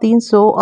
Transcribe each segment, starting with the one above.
300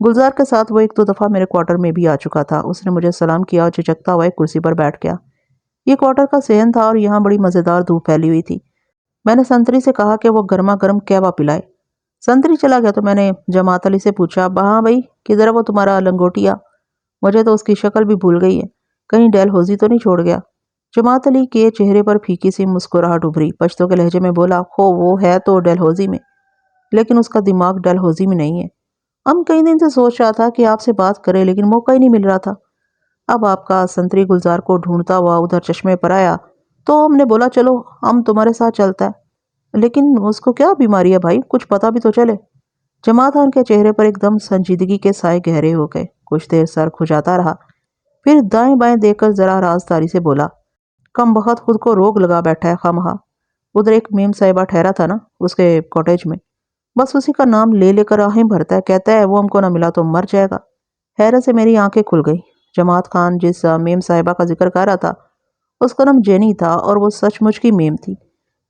گلزار کے ساتھ وہ ایک دو دفعہ میرے کوارٹر میں بھی آ چکا تھا۔ اس نے مجھے سلام کیا اور چچکتا ہوا ایک کرسی پر بیٹھ گیا۔ یہ کوارٹر کا صحن تھا اور یہاں بڑی مزیدار دھوپ پھیلی ہوئی تھی۔ میں نے سنتری سے کہا کہ وہ گرما گرم قہوہ پلائے۔ سنتری چلا گیا تو میں نے جماعت علی سے پوچھا، ہاں بھائی کدھر ہے وہ تمہارا لنگوٹیا؟ مجھے تو اس کی شکل بھی بھول گئی ہے، کہیں ڈیل ہوزی تو نہیں چھوڑ گیا؟ جماعت علی کے چہرے پر پھیکی سی مسکراہٹ ابھری، پشتو کے لہجے میں بولا، وہ ہے تو ڈیل ہوزی میں، لیکن اس کا دماغ ڈیل ہوزی میں نہیں ہے۔ ہم کئی دن سے سوچ رہا تھا کہ آپ سے بات کرے، لیکن موقع ہی نہیں مل رہا تھا۔ اب آپ کا سنتری گلزار کو ڈھونڈتا ہوا ادھر چشمے پر آیا تو ہم نے بولا چلو ہم تمہارے ساتھ چلتا ہے، لیکن اس کو کیا بیماری ہے بھائی، کچھ پتا بھی تو چلے۔ جماعت خان کے چہرے پر ایک دم سنجیدگی کے سائے گہرے ہو گئے، کچھ دیر سر کھجاتا رہا، پھر دائیں بائیں دیکھ کر ذرا رازداری سے بولا، کم بخت خود کو روگ لگا بیٹھا ہے خواہ۔ ادھر ایک میم صاحبہ ٹھہرا تھا نا اس کے کاٹیج میں، بس اسی کا نام لے لے کر آہیں بھرتا ہے، کہتا ہے وہ ہم کو نہ ملا تو مر جائے گا۔ حیرت سے میری آنکھیں کھل گئی۔ جماعت خان جس میم صاحبہ کا ذکر کر رہا تھا اس کا نام جینی تھا، اور وہ سچ مچ کی میم تھی،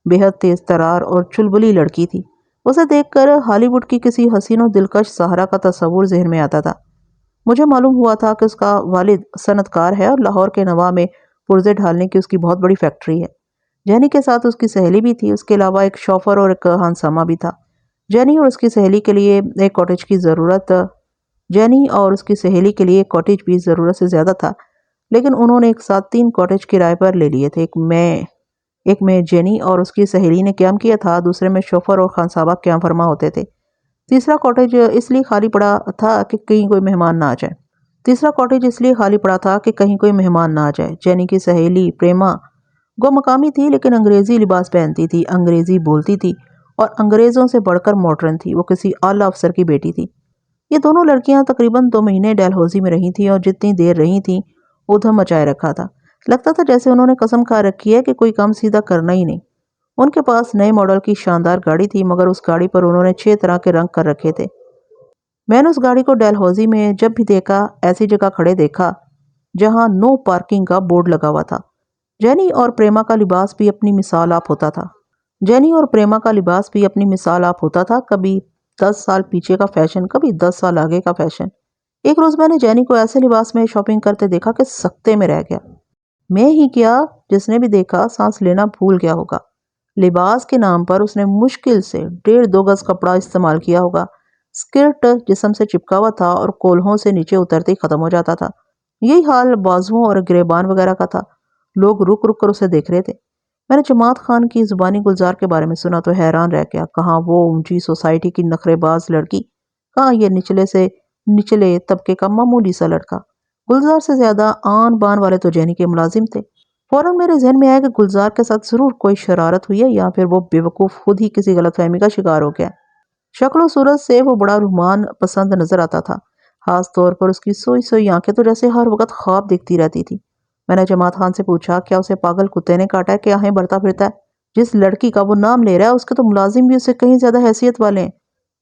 بے حد تیز ترار اور چلبلی لڑکی تھی۔ اسے دیکھ کر ہالی ووڈ کی کسی حسین و دلکش سہارا کا تصور ذہن میں آتا تھا۔ مجھے معلوم ہوا تھا کہ اس کا والد صنعت کار ہے اور لاہور کے نواح میں پرزے ڈھالنے کی اس کی بہت بڑی فیکٹری ہے۔ جینی کے ساتھ اس کی سہیلی بھی تھی، اس کے علاوہ ایک شوفر اور ایک ہنسامہ بھی تھا۔ جینی اور اس کی سہیلی کے لیے ایک کاٹیج بھی ضرورت سے زیادہ تھا، لیکن انہوں نے ایک ساتھ 3 کاٹیج کرائے پر لے لیے تھے۔ ایک میں جینی اور اس کی سہیلی نے قیام کیا تھا، دوسرے میں شوفر اور خانصابہ قیام فرما ہوتے تھے، تیسرا کاٹیج اس لیے خالی پڑا تھا کہ کہیں کوئی مہمان نہ آ جائے۔ جینی کی سہیلی پریما گو مقامی تھی، لیکن انگریزی لباس پہنتی تھی، انگریزی بولتی تھی اور انگریزوں سے بڑھ کر ماڈرن تھی۔ وہ کسی اعلیٰ افسر کی بیٹی تھی۔ یہ دونوں لڑکیاں تقریباً 2 مہینے ڈیل ہوزی میں رہی تھیں، اور جتنی دیر رہی تھیں ادھم مچائے رکھا تھا۔ لگتا تھا جیسے انہوں نے قسم کھا رکھی ہے کہ کوئی کام سیدھا کرنا ہی نہیں۔ ان کے پاس نئے ماڈل کی شاندار گاڑی تھی، مگر اس گاڑی پر انہوں نے 6 طرح کے رنگ کر رکھے تھے۔ میں نے اس گاڑی کو ڈیل ہوزی میں جب بھی دیکھا ایسی جگہ کھڑے دیکھا جہاں نو پارکنگ کا بورڈ لگا ہوا تھا۔ جینی اور پریما کا لباس بھی اپنی مثال آپ ہوتا تھا، کبھی 10 سال پیچھے کا فیشن، کبھی 10 سال آگے کا فیشن۔ ایک روز میں نے جینی کو ایسے لباس میں شاپنگ کرتے دیکھا کہ سکتے میں رہ گیا۔ میں ہی کیا، جس نے بھی دیکھا سانس لینا بھول گیا ہوگا۔ لباس کے نام پر اس نے مشکل سے 1.5-2 گز کپڑا استعمال کیا ہوگا۔ سکرٹ جسم سے چپکا ہوا تھا اور کولہوں سے نیچے اترتے ہی ختم ہو جاتا تھا۔ یہی حال بازوؤں اور گریبان وغیرہ کا تھا۔ لوگ رک رک کر اسے دیکھ رہے تھے۔ میں نے جماعت خان کی زبانی گلزار کے بارے میں سنا تو حیران رہ گیا۔ کہاں وہ اونچی سوسائٹی کی نخرے باز لڑکی، کہاں یہ نچلے سے نچلے طبقے کا معمولی سا لڑکا۔ گلزار سے زیادہ آن بان والے تو جینی کے ملازم تھے۔ فوراً میرے ذہن میں آیا کہ گلزار کے ساتھ ضرور کوئی شرارت ہوئی ہے، یا پھر وہ بے وقوف خود ہی کسی غلط فہمی کا شکار ہو گیا۔ شکل و صورت سے وہ بڑا رومان پسند نظر آتا تھا، خاص طور پر اس کی سوئی سوئی آنکھیں تو جیسے ہر وقت خواب دیکھتی رہتی تھی۔ میں نے جماعت خان سے پوچھا، کیا اسے پاگل کتے نے کاٹا ہے کہ آہیں بھرتا پھرتا ہے؟ جس لڑکی کا وہ نام لے رہا ہے اس کے تو ملازم بھی اس سے کہیں زیادہ حیثیت والے ہیں۔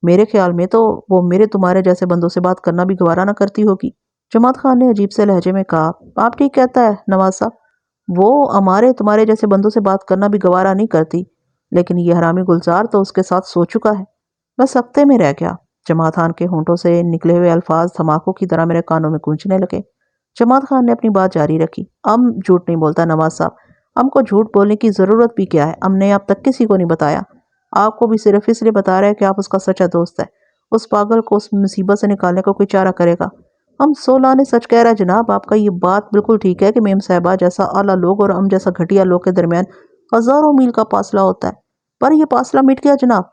میرے خیال میں تو وہ میرے تمہارے جیسے بندوں سے بات کرنا بھی گوارا نہ کرتی ہوگی۔ جماعت خان نے عجیب سے لہجے میں کہا، آپ ٹھیک کہتا ہے نواز صاحب، وہ ہمارے تمہارے جیسے بندوں سے بات کرنا بھی گوارا نہیں کرتی، لیکن یہ حرامی گلزار تو اس کے ساتھ سو چکا ہے۔ میں سکتے میں رہ گیا۔ جماعت خان کے ہونٹوں سے نکلے ہوئے الفاظ دھماکوں کی طرح میرے کانوں میں گونجنے لگے۔ جماعت خان نے اپنی بات جاری رکھی، ہم جھوٹ نہیں بولتا نواز صاحب، ہم کو جھوٹ بولنے کی ضرورت بھی کیا ہے؟ ہم نے اب تک کسی کو نہیں بتایا، آپ کو بھی صرف اس لیے بتا رہے ہیں کہ آپ اس کا سچا دوست ہے۔ اس پاگل کو اس مصیبت سے نکالنے کا کوئی چارہ کرے گا۔ ہم 16 نے سچ کہہ رہا ہے جناب، آپ کا یہ بات بالکل ٹھیک ہے کہ میم صاحبہ جیسا اعلیٰ لوگ اور ہم جیسا گھٹیا لوگ کے درمیان ہزاروں میل کا فاصلہ ہوتا ہے، پر یہ فاصلہ مٹ گیا جناب،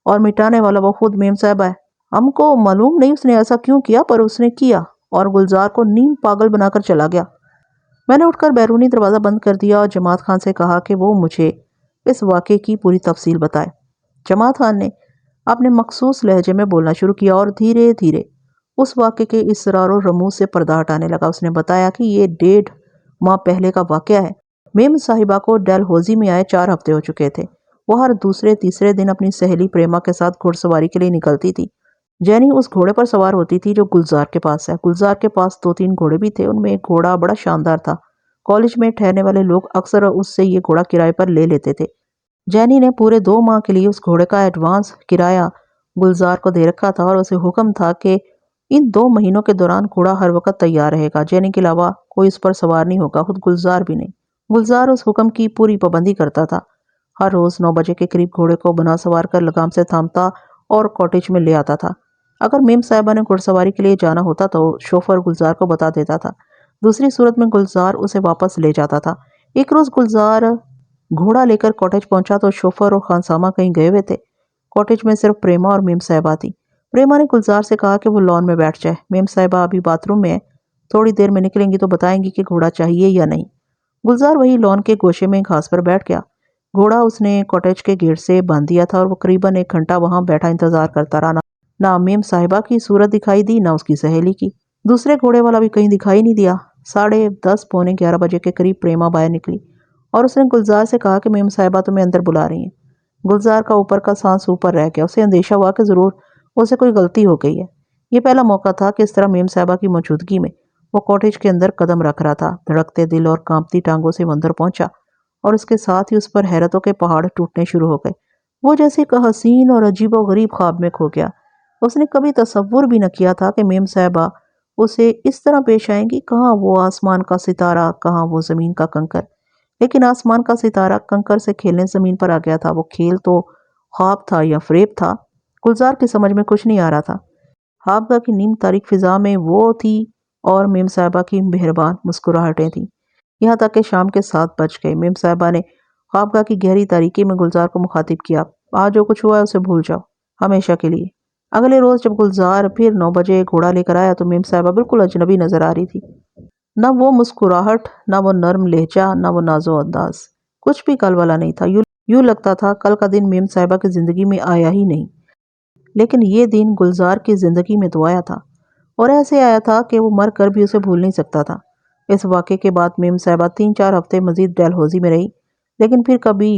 اور مٹانے والا وہ خود میم صاحبہ ہے۔ ہم کو معلوم نہیں اس نے ایسا کیوں کیا، پر اس نے کیا اور گلزار کو نیم پاگل بنا کر چلا گیا۔ میں نے اٹھ کر بیرونی دروازہ بند کر دیا اور جماعت خان سے کہا کہ وہ مجھے اس واقعے کی پوری تفصیل بتائے۔ جماعت خان نے اپنے مخصوص لہجے میں بولنا شروع کیا اور دھیرے دھیرے اس واقعے کے اسرار و رموز سے پردہ ہٹانے لگا۔ اس نے بتایا کہ یہ 1.5 ماہ پہلے کا واقعہ ہے۔ میم صاحبہ کو ڈیل ہوزی میں آئے 4 ہفتے ہو چکے تھے۔ وہ ہر دوسرے تیسرے دن اپنی سہیلی پریما کے ساتھ گھڑ سواری کے لیے نکلتی تھی۔ جینی اس گھوڑے پر سوار ہوتی تھی جو گلزار کے پاس ہے۔ گلزار کے پاس 2-3 گھوڑے بھی تھے، ان میں ایک گھوڑا بڑا شاندار تھا۔ کالج میں ٹھہرنے والے لوگ اکثر اس سے یہ گھوڑا کرائے پر لے لیتے تھے۔ جینی نے پورے 2 ماہ کے لیے اس گھوڑے کا ایڈوانس کرایہ گلزار کو دے رکھا تھا، اور اسے حکم تھا کہ ان 2 مہینوں کے دوران گھوڑا ہر وقت تیار رہے گا، جینی کے علاوہ کوئی اس پر سوار نہیں ہوگا، خود گلزار بھی نہیں۔ گلزار اس حکم کی پوری پابندی کرتا تھا۔ ہر روز 9 بجے کے قریب گھوڑے کو بنا سوار کر لگام سے تھامتا اور کاٹیج میں لے آتا تھا۔ اگر میم صاحبہ نے گھڑ سواری کے لیے جانا ہوتا تو شوفر گلزار کو بتا دیتا تھا، دوسری صورت میں گلزار اسے واپس لے جاتا تھا۔ ایک روز گلزار گھوڑا لے کر کاٹیج پہنچا تو شوفر اور خانسامہ کہیں گئے ہوئے تھے۔ کاٹیج میں صرف پریما اور میم صاحبہ تھی۔ پریما نے گلزار سے کہا کہ وہ لان میں بیٹھ جائے، میم صاحبہ ابھی باتھ روم میں ہے، تھوڑی دیر میں نکلیں گی تو بتائیں گی کہ گھوڑا چاہیے یا نہیں۔ گلزار وہی لان کے گوشے میں گھاس پر بیٹھ گیا۔ گھوڑا اس نے کاٹیج کے گیٹ سے باندھ دیا تھا اور وہ قریباً 1 گھنٹہ وہاں بیٹھا انتظار کرتا رہا۔ نہ میم صاحبہ کی صورت دکھائی دی، نہ اس کی سہیلی کی۔ دوسرے گھوڑے والا بھی کہیں دکھائی نہیں دیا۔ 10:30 پونے 11 بجے کے قریب پریما باہر نکلی اور اس نے گلزار سے کہا کہ میم صاحبہ تمہیں اندر بلا رہی ہیں۔ گلزار کا اوپر کا سانس اوپر رہ گیا، اسے اندیشہ ہوا کہ ضرور اسے کوئی غلطی ہو گئی ہے۔ یہ پہلا موقع تھا کہ اس طرح میم صاحبہ کی موجودگی میں وہ کاٹیج کے اندر قدم رکھ رہا تھا۔ دھڑکتے دل اور کانپتی ٹانگوں سے وہ اندر پہنچا اور اس کے ساتھ ہی اس پر حیرتوں کے پہاڑ ٹوٹنے شروع ہو گئے۔ وہ جیسے ایک حسین اور عجیب و غریب خواب میں کھو گیا۔ اس نے کبھی تصور بھی نہ کیا تھا کہ میم صاحبہ اسے اس طرح پیش آئیں گی۔ کہاں وہ آسمان کا ستارہ، کہاں وہ زمین کا کنکر۔ لیکن آسمان کا ستارہ کنکر سے کھیلنے زمین پر آ گیا تھا۔ وہ کھیل تو خواب تھا یا فریب تھا، گلزار کی سمجھ میں کچھ نہیں آ رہا تھا۔ خوابگاہ کی نیم تاریک فضا میں وہ تھی اور میم صاحبہ کی مہربان مسکراہٹیں تھیں۔ یہاں تک کہ شام کے 7 بج گئے۔ میم صاحبہ نے خوابگاہ کی گہری تاریکی میں گلزار کو مخاطب کیا، آج جو کچھ ہوا ہے اسے بھول جاؤ، ہمیشہ کے لیے۔ اگلے روز جب گلزار پھر 9 بجے گھوڑا لے کر آیا تو میم صاحبہ بالکل اجنبی نظر آ رہی تھی۔ نہ وہ مسکراہٹ، نہ وہ نرم لہجہ، نہ وہ نازو انداز، کچھ بھی کل والا نہیں تھا۔ یوں لگتا تھا کل کا دن میم صاحبہ کی زندگی میں آیا ہی نہیں، لیکن یہ دن گلزار کی زندگی میں تو آیا تھا، اور ایسے آیا تھا کہ وہ مر کر بھی اسے بھول نہیں سکتا تھا۔ اس واقعے کے بعد میم صاحبہ 3-4 ہفتے مزید ڈلہوزی میں رہی، لیکن پھر کبھی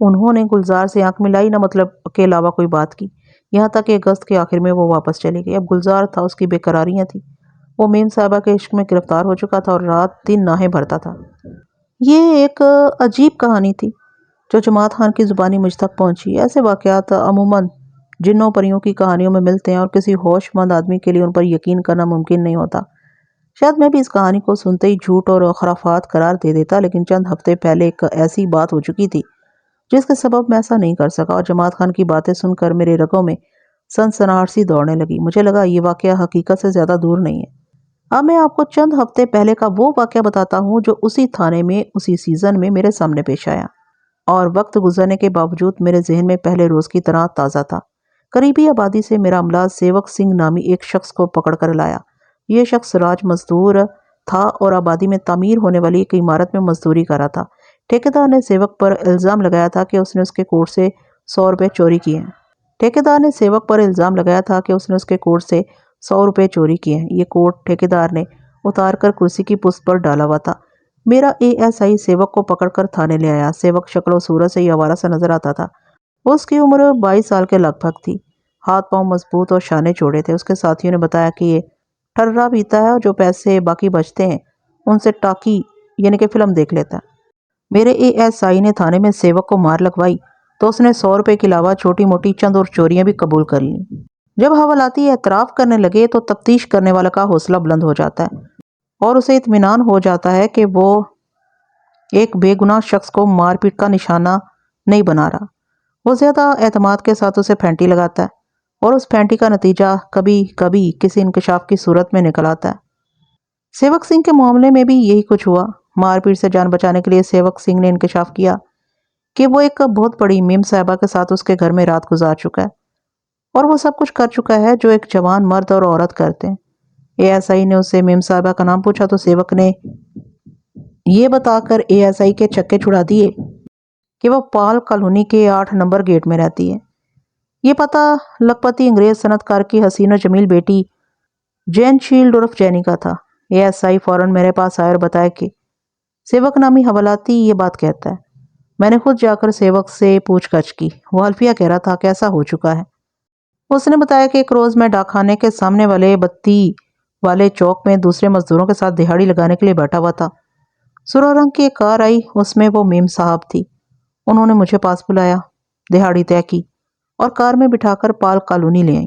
انہوں نے گلزار سے آنکھ ملائی نہ مطلب کے علاوہ کوئی بات کی، یہاں تک کہ اگست کے آخر میں وہ واپس چلی گئی۔ اب گلزار تھا، اس کی بے قراریاں تھیں۔ وہ میم صاحبہ کے عشق میں گرفتار ہو چکا تھا اور رات دن ناہیں بھرتا تھا۔ یہ ایک عجیب کہانی تھی جو جماعت خان کی زبانی مجھ تک پہنچی۔ ایسے واقعات عموماً جنوں پریوں کی کہانیوں میں ملتے ہیں اور کسی ہوش مند آدمی کے لیے ان پر یقین کرنا ممکن نہیں ہوتا۔ شاید میں بھی اس کہانی کو سنتے ہی جھوٹ اور خرافات قرار دے دیتا، لیکن چند ہفتے پہلے ایک ایسی بات ہو چکی تھی جس کے سبب میں ایسا نہیں کر سکا، اور جماعت خان کی باتیں سن کر میرے رگوں میں سنسناہٹ سی دوڑنے لگی۔ مجھے لگا یہ واقعہ حقیقت سے زیادہ دور نہیں ہے۔ اب میں آپ کو چند ہفتے پہلے کا وہ واقعہ بتاتا ہوں جو اسی تھانے میں اسی سیزن میں میرے سامنے پیش آیا، اور وقت گزرنے کے باوجود میرے ذہن میں پہلے روز کی طرح تازہ تھا۔ قریبی آبادی سے میرا عملہ سیوک سنگھ نامی ایک شخص کو پکڑ کر لایا۔ یہ شخص راج مزدور تھا اور آبادی میں تعمیر ہونے والی ایک عمارت میں مزدوری کر رہا تھا۔ ٹھیکیدار نے سیوک پر الزام لگایا تھا کہ اس نے اس کے کوٹ سے 100 روپے چوری کیے ہیں۔ ٹھیکیدار نے سیوک پر الزام لگایا تھا کہ اس نے اس کے کوٹ سے 100 روپے چوری کیے ہیں۔ یہ کوٹ ٹھیکیدار نے اتار کر کرسی کی پشت پر ڈالا ہوا تھا۔ میرا ASI سیوک کو پکڑ کر تھانے لے آیا۔ سیوک شکل و صورت سے ہی آوارہ سا نظر آتا تھا۔ اس کی عمر 22 سال کے لگ بھگ تھی۔ ہاتھ پاؤں مضبوط اور شانے چوڑے تھے۔ اس کے ساتھیوں نے بتایا کہ یہ ٹھرا پیتا ہے اور جو پیسے باقی بچتے ہیں ان سے ٹاکی یعنی کہ فلم دیکھ لیتا ہے۔ میرے ASI نے تھانے میں سیوک کو مار لگوائی تو اس نے 100 روپے کے علاوہ چھوٹی موٹی چند اور چوریاں بھی قبول کر لیں۔ جب حوالاتی اعتراف کرنے لگے تو تفتیش کرنے والا کا حوصلہ بلند ہو جاتا ہے اور اسے اطمینان ہو جاتا ہے کہ وہ ایک بے گناہ شخص کو مار پیٹ کا نشانہ نہیں بنا رہا۔ وہ زیادہ اعتماد کے ساتھ اسے پھینٹی لگاتا ہے اور اس پھینٹی کا نتیجہ کبھی کبھی کسی انکشاف کی صورت میں نکل آتا ہے۔ سیوک سنگھ کے معاملے میں بھی یہی کچھ ہوا۔ مار پیٹ سے جان بچانے کے لیے سیوک سنگھ نے انکشاف کیا کہ وہ ایک بہت بڑی میم صاحبہ کے ساتھ اس کے گھر میں رات گزار چکا ہے، اور وہ سب کچھ کر چکا ہے جو ایک جوان مرد اور عورت کرتے ہیں۔ ASI نے اس سے میم صاحبہ کا نام پوچھا تو سیوک نے یہ بتا کر ASI کے چکے چھڑا دیے کہ وہ پال کالونی کے 8 نمبر گیٹ میں رہتی ہے۔ یہ پتہ لکھپتی انگریز صنعت کار کی حسین و جمیل بیٹی جین شیلڈ عرف جینی کا تھا۔ ASI فوراً میرے پاس آئے اور بتایا کہ سیوک نامی حوالاتی یہ بات کہتا ہے۔ میں نے خود جا کر سیوک سے پوچھ گچھ کی۔ وہ حلفیہ کہہ رہا تھا کہ ایسا ہو چکا ہے۔ اس نے بتایا کہ ایک روز میں ڈاک خانے کے سامنے والے بتی والے چوک میں دوسرے مزدوروں کے ساتھ دہاڑی لگانے کے لیے بیٹھا ہوا تھا۔ سرخ رنگ کی ایک کار آئی، اس میں وہ میم صاحب تھی۔ انہوں نے مجھے پاس بلایا، دہاڑی طے کی اور کار میں بٹھا کر پال کالونی لے آئیں۔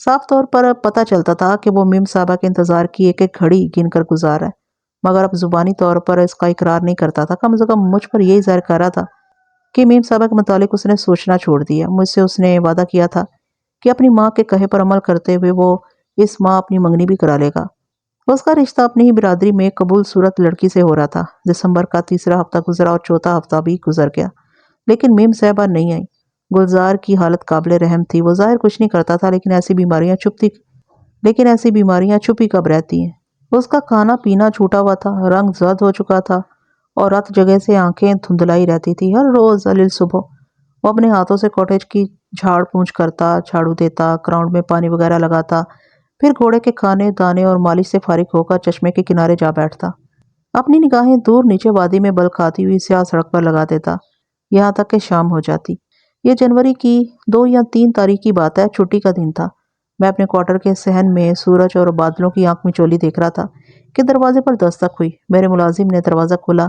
صاف طور پر پتہ چلتا تھا کہ وہ میم صاحبہ کے انتظار کی ایک ایک گھڑی گن کر گزار رہا ہے، مگر اب زبانی طور پر اس کا اقرار نہیں کرتا تھا، کم از کم مجھ پر یہی ظاہر کر رہا تھا کہ میم صاحبہ کے متعلق اس نے سوچنا چھوڑ دیا۔ مجھ سے اس نے وعدہ کیا تھا کہ اپنی ماں کے کہے پر عمل کرتے ہوئے وہ اس ماہ اپنی منگنی بھی کرا لے گا۔ اس کا رشتہ اپنی ہی برادری میں ایک قبول صورت لڑکی سے ہو رہا تھا۔ دسمبر کا تیسرا ہفتہ گزرا اور چوتھا ہفتہ بھی گزر گیا، لیکن میم صاحبہ نہیں آئی۔ گلزار کی حالت قابل رحم تھی، وہ ظاہر کچھ نہیں کرتا تھا، لیکن ایسی بیماریاں چھپی کب رہتی ہیں۔ اس کا کھانا پینا چھوٹا ہوا تھا، رنگ زرد ہو چکا تھا اور رات جگہ سے آنکھیں دھندلائی رہتی تھی۔ ہر روز علیل صبح وہ اپنے ہاتھوں سے کاٹیج کی جھاڑ پونچھ کرتا، جھاڑو دیتا، گراؤنڈ میں پانی وغیرہ لگاتا، پھر گھوڑے کے کھانے دانے اور مالش سے فارغ ہو کر چشمے کے کنارے جا بیٹھتا۔ اپنی نگاہیں دور نیچے وادی میں بل کھاتی ہوئی سیاہ سڑک پر لگا دیتا، یہاں تک کہ شام ہو جاتی۔ یہ جنوری کی 2 یا 3 تاریخ کی بات ہے، چھٹی کا دن تھا۔ میں اپنے کوارٹر کے صحن میں سورج اور بادلوں کی آنکھ مچولی دیکھ رہا تھا کہ دروازے پر دستک ہوئی۔ میرے ملازم نے دروازہ کھولا۔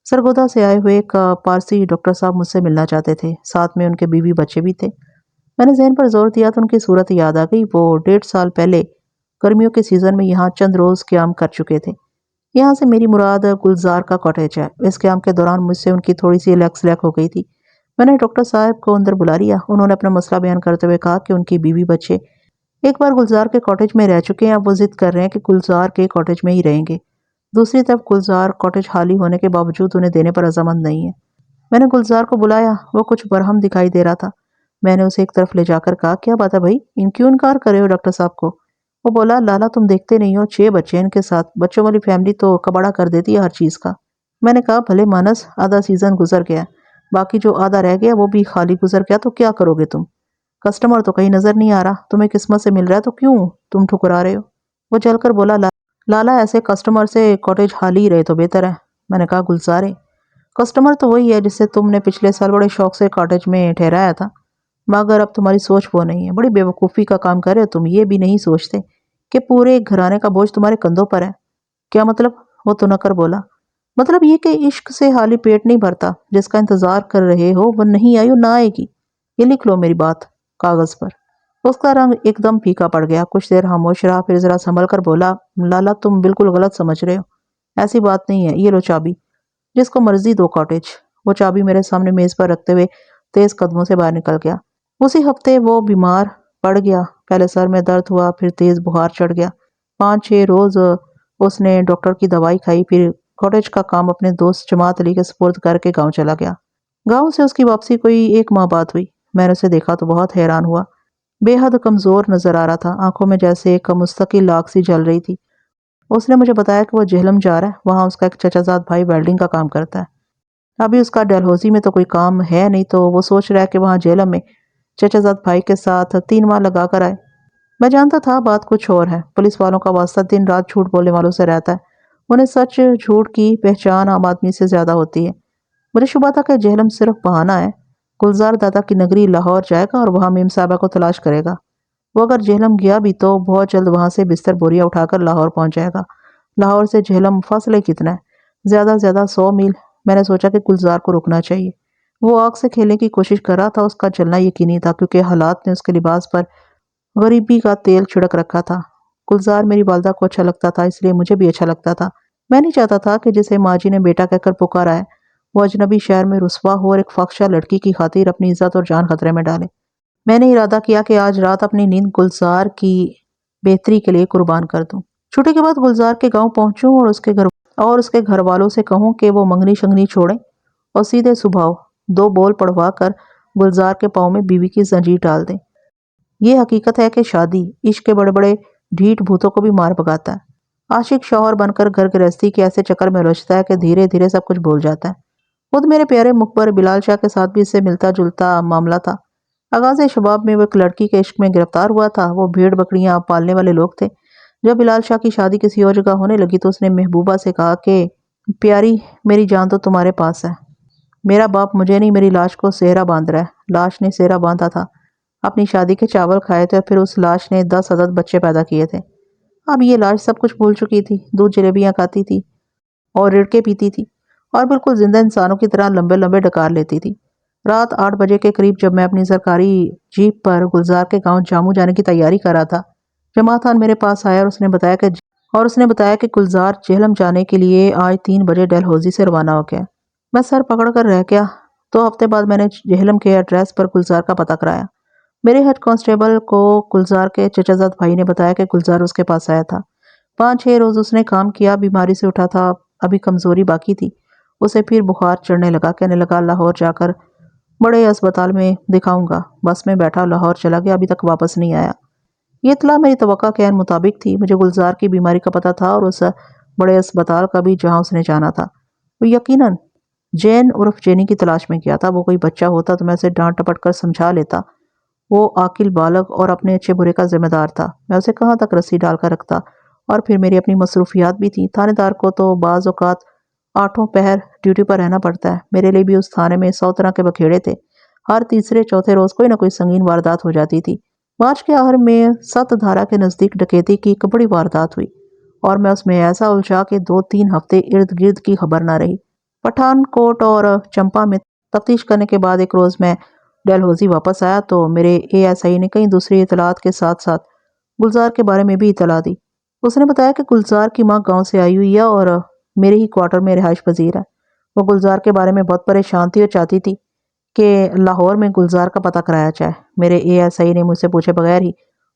سرگودا سے آئے ہوئے ایک پارسی ڈاکٹر صاحب مجھ سے ملنا چاہتے تھے، ساتھ میں ان کے بیوی بچے بھی تھے۔ میں نے ذہن پر زور دیا تو ان کی صورت یاد آ گئی۔ وہ 1.5 سال پہلے گرمیوں کے سیزن میں یہاں چند روز قیام کر چکے تھے۔ یہاں سے میری مراد گلزار کا کاٹیج ہے۔ اس قیام کے دوران مجھ سے ان کی تھوڑی سی لیکس لیک ہو گئی تھی۔ میں نے ڈاکٹر صاحب کو اندر بلا لیا۔ انہوں نے اپنا مسئلہ بیان کرتے ہوئے کہا کہ ان کی بیوی بچے ایک بار گلزار کے کاٹیج میں رہ چکے ہیں، اب وہ ضد کر رہے ہیں کہ گلزار کے کاٹیج میں ہی رہیں گے۔ دوسری طرف گلزار کاٹیج خالی ہونے کے باوجود انہیں دینے پر رضامند نہیں ہے۔ میں نے گلزار کو بلایا، وہ کچھ برہم دکھائی دے رہا تھا۔ میں نے اسے ایک طرف لے جا کر کہا، کیا بات ہے بھائی، کیوں انکار کر رہے ہو ڈاکٹر صاحب کو؟ وہ بولا، لالا تم دیکھتے نہیں ہو، 6 بچے ہیں ان کے ساتھ، بچوں والی فیملی تو کباڑا کر دیتی ہے ہر چیز کا۔ میں نے کہا، بھلے مانس، آدھا سیزن گزر گیا، باقی جو آدھا رہ گیا وہ بھی خالی گزر گیا، تو کیا کرو گے تم؟ کسٹمر تو کہیں نظر نہیں آ رہا، تمہیں قسمت سے مل رہا ہے تو کیوں تم ٹھکرا رہے ہو؟ وہ چل کر بولا، لالا ایسے کسٹمر سے کاٹیج خالی رہے تو بہتر ہے۔ میں نے کہا، گلزارے، کسٹمر تو وہی ہے جسے تم نے پچھلے سال بڑے شوق سے کاٹیج میں ٹھہرایا تھا، مگر اب تمہاری سوچ وہ نہیں ہے۔ بڑی بے وقوفی کا کام کر رہے ہو تم، یہ بھی نہیں سوچتے کہ پورے گھرانے کا بوجھ تمہارے کندھوں پر ہے۔ کیا مطلب؟ وہ تنکر بولا، مطلب یہ کہ عشق سے خالی پیٹ نہیں بھرتا، جس کا انتظار کر رہے ہو وہ نہیں آئی اور نہ آئے گی۔ یہ لکھ لو میری بات کاغذ پر۔ اس کا رنگ ایک دم پھیکا پڑ گیا، کچھ دیر خاموش رہا، پھر ذرا سنبھل کر بولا، لالا تم بالکل غلط سمجھ رہے ہو، ایسی بات نہیں ہے، یہ لو چابی، جس کو مرضی دو کاٹیج۔ وہ چابی میرے سامنے میز پر رکھتے ہوئے تیز قدموں سے باہر نکل گیا۔ اسی ہفتے وہ بیمار پڑ گیا، پہلے سر میں درد ہوا، پھر تیز بخار چڑھ گیا۔ 5-6 روز اس نے ڈاکٹر کی دوائی کھائی، پھر کاٹیج کا کام اپنے دوست جماعت علی کے سپرد کر کے گاؤں چلا گیا۔ گاؤں سے اس کی واپسی کوئی 1 ماہ بعد ہوئی۔ میں نے اسے دیکھا تو بہت حیران ہوا، بے حد کمزور نظر آ رہا تھا، آنکھوں میں جیسے ایک مستقل آگ سی جل رہی تھی۔ اس نے مجھے بتایا کہ وہ جہلم جا رہا ہے، وہاں اس کا ایک چچا زاد بھائی ویلڈنگ کا کام کرتا ہے۔ ابھی اس کا ڈلہوزی میں تو کوئی کام ہے نہیں، تو وہ سوچ رہا ہے کہ وہاں جہلم میں چچا زاد بھائی کے ساتھ 3 ماہ لگا کر آئے۔ میں جانتا تھا بات کچھ اور ہے، پولیس والوں کا واسطہ دن رات جھوٹ بولنے والوں سے رہتا ہے، انہیں سچ جھوٹ کی پہچان عام آدمی سے زیادہ ہوتی ہے۔ مجھے شبہ تھا کہ جہلم صرف بہانہ ہے، گلزار دادا کی نگری لاہور جائے گا اور وہاں میم صاحبہ کو تلاش کرے گا۔ وہ اگر جہلم گیا بھی تو بہت جلد وہاں سے بستر بوریاں اٹھا کر لاہور پہنچ جائے گا۔ لاہور سے جہلم فاصلے کتنا ہے؟ زیادہ سے زیادہ 100 میل۔ میں نے سوچا کہ گلزار کو رکنا چاہیے، وہ آگ سے کھیلنے کی کوشش کر رہا تھا، اس کا جلنا یقینی تھا، کیونکہ حالات نے اس کے لباس پر غریبی کا تیل چھڑک رکھا تھا۔ گلزار میری والدہ کو اچھا لگتا تھا، اس لیے مجھے بھی اچھا لگتا تھا۔ میں نہیں چاہتا تھا کہ جسے ماں جی نے بیٹا کہہ کر پکارا ہے، وہ اجنبی شہر میں رسوا ہو اور ایک فاحشہ لڑکی کی خاطر اپنی عزت اور جان خطرے میں ڈالے۔ میں نے ارادہ کیا کہ آج رات اپنی نیند گلزار کی بہتری کے لیے قربان کر دوں۔ چھٹی کے بعد گلزار کے گاؤں پہنچوں اور اس کے گھر والوں سے کہوں کہ وہ منگنی شنگنی چھوڑیں اور سیدھے صبح 2 بول پڑھوا کر گلزار کے پاؤں میں بیوی کی زنجیر ڈال دیں۔ یہ حقیقت ہے کہ شادی عشق کے بڑے بڑے ڈھیٹ بھوتوں کو بھی مار بھگاتا ہے۔ عاشق شوہر بن کر گھر گرہستی کے ایسے چکر میں الجھتا ہے کہ دھیرے دھیرے سب کچھ بھول جاتا ہے۔ خود میرے پیارے مخبر بلال شاہ کے ساتھ بھی اس سے ملتا جلتا معاملہ تھا۔ آغاز شباب میں وہ ایک لڑکی کے عشق میں گرفتار ہوا تھا، وہ بھیڑ بکریاں پالنے والے لوگ تھے۔ جب بلال شاہ کی شادی کسی اور جگہ ہونے لگی تو اس نے محبوبہ سے کہا کہ پیاری، میری جان تو تمہارے پاس ہے، میرا باپ مجھے نہیں میری لاش کو سہرا باندھ رہا ہے۔ لاش نے سہرا باندھا تھا، اپنی شادی کے چاول کھائے تھے اور پھر اس لاش نے 10 عدد بچے پیدا کیے تھے۔ اب یہ لاش سب کچھ بھول چکی تھی، دودھ جلیبیاں کھاتی تھی اور رڑکے پیتی تھی اور بالکل زندہ انسانوں کی طرح لمبے لمبے ڈکار لیتی تھی۔ رات 8 بجے کے قریب جب میں اپنی سرکاری جیپ پر گلزار کے گاؤں جاموں جانے کی تیاری کر رہا تھا، جماعت خان میرے پاس آیا اور اس نے بتایا کہ گلزار جہلم جانے کے لیے آج 3 بجے ڈلہوزی سے روانہ ہو گیا۔ میں سر پکڑ کر رہ گیا۔ 2 ہفتے بعد میں نے جہلم کے ایڈریس پر گلزار کا پتہ کرایا۔ میرے ہیڈ کانسٹیبل کو گلزار کے چچا زاد بھائی نے بتایا کہ گلزار اس کے پاس آیا تھا۔ 5-6 روز اس نے کام کیا، بیماری سے اٹھا تھا، ابھی کمزوری باقی تھی۔ اسے پھر بخار چڑھنے لگا، کہنے لگا لاہور جا کر بڑے اسپتال میں دکھاؤں گا۔ بس میں بیٹھا لاہور چلا گیا، ابھی تک واپس نہیں آیا۔ یہ اطلاع میری توقع کے عین مطابق تھی۔ مجھے گلزار کی بیماری کا پتہ تھا اور اس بڑے اسپتال کا بھی جہاں اس نے جانا تھا۔ وہ یقیناً جین عرف جینی کی تلاش میں گیا تھا۔ وہ کوئی بچہ ہوتا تو میں اسے ڈانٹ ٹپٹ کر سمجھا لیتا۔ وہ عاقل بالغ اور اپنے اچھے برے کا ذمہ دار تھا۔ میں اسے کہاں تک رسی ڈال کر رکھتا، اور پھر میری اپنی مصروفیات بھی تھیں۔ تھانے دار کو تو بعض اوقات 8 پہر ڈیوٹی پر رہنا پڑتا ہے۔ میرے لیے بھی اس تھانے میں 100 طرح کے بکھیڑے تھے۔ ہر تیسرے چوتھے روز کوئی نہ کوئی سنگین واردات ہو جاتی تھی۔ مارچ کے آخر میں 7 دھارا کے نزدیک ڈکیتی کی ایک بڑی واردات ہوئی اور میں اس میں ایسا الجھا کہ 2-3 ہفتے ارد گرد کی خبر نہ رہی۔ پٹھان کوٹ اور چمپا میں تفتیش کرنے کے بعد ایک روز میں ڈلہوزی واپس آیا تو میرے ASI نے کئی دوسری اطلاعات کے ساتھ ساتھ گلزار کے بارے میں بھی اطلاع دی۔ اس نے بتایا کہ گلزار کی ماں گاؤں سے آئی ہوئی ہے اور میرے ہی کوارٹر میں رہائش پذیر ہے۔ وہ گلزار کے بارے میں بہت پریشان تھی اور چاہتی تھی کہ لاہور میں گلزار کا پتہ کرایا جائے۔ میرے ASI نے مجھ سے پوچھے بغیر ہی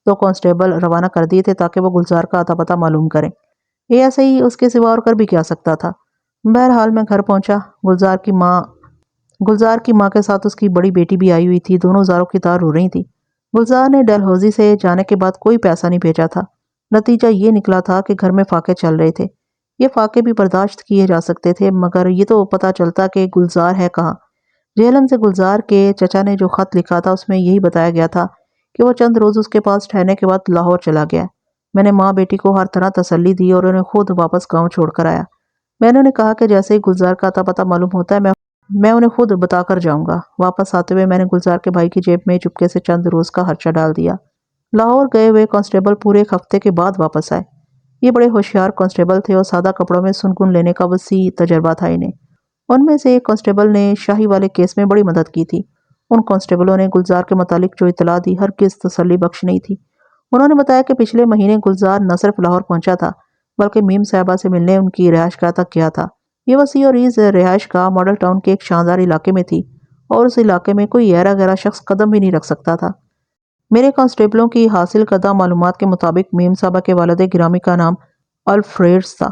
2 کانسٹیبل روانہ کر دیے تھے تاکہ وہ گلزار کا اتا پتہ معلوم کریں۔ ASI اس کے سوا اور کر بھی کیا سکتا تھا۔ بہرحال میں گھر پہنچا۔ گلزار کی ماں کے ساتھ اس کی بڑی بیٹی بھی آئی ہوئی تھی۔ دونوں زاروں کی طرح رو رہی تھی۔ گلزار نے ڈلہوزی سے جانے کے بعد کوئی پیسہ نہیں بھیجا تھا۔ نتیجہ یہ نکلا تھا کہ گھر میں فاقے چل رہے تھے۔ یہ فاقے بھی برداشت کیے جا سکتے تھے، مگر یہ تو پتہ چلتا کہ گلزار ہے کہاں۔ جہلم سے گلزار کے چچا نے جو خط لکھا تھا اس میں یہی بتایا گیا تھا کہ وہ چند روز اس کے پاس ٹھہرنے کے بعد لاہور چلا گیا۔ میں نے ماں بیٹی کو ہر طرح تسلی دی اور انہیں خود واپس گاؤں چھوڑ کر آیا۔ میں نے انہیں کہا کہ جیسے ہی گلزار کا اتا پتہ معلوم ہوتا ہے میں انہیں خود بتا کر جاؤں گا۔ واپس آتے ہوئے میں نے گلزار کے بھائی کی جیب میں چپکے سے چند روز کا خرچہ ڈال دیا۔ لاہور گئے ہوئے کانسٹیبل پورے 1 ہفتے کے بعد واپس آئے۔ یہ بڑے ہوشیار کانسٹیبل تھے اور سادہ کپڑوں میں سنکن لینے کا وسیع تجربہ تھا انہیں۔ ان میں سے ایک کانسٹیبل نے شاہی والے کیس میں بڑی مدد کی تھی۔ ان کانسٹیبلوں نے گلزار کے متعلق جو اطلاع دی ہرگز تسلی بخش نہیں تھی۔ انہوں نے بتایا کہ پچھلے مہینے گلزار نہ صرف لاہور پہنچا تھا بلکہ میم صاحبہ سے ملنے ان کی رہائش گاہ تک گیا تھا۔ یہ وسیع اور عریض رہائش گاہ ماڈل ٹاؤن کے ایک شاندار علاقے میں تھی اور اس علاقے میں کوئی ایرا گیرا شخص قدم بھی نہیں رکھ سکتا تھا۔ میرے کانسٹیبلوں کی حاصل کردہ معلومات کے مطابق میم صاحبہ کے والد گرامی کا نام الفریڈ تھا۔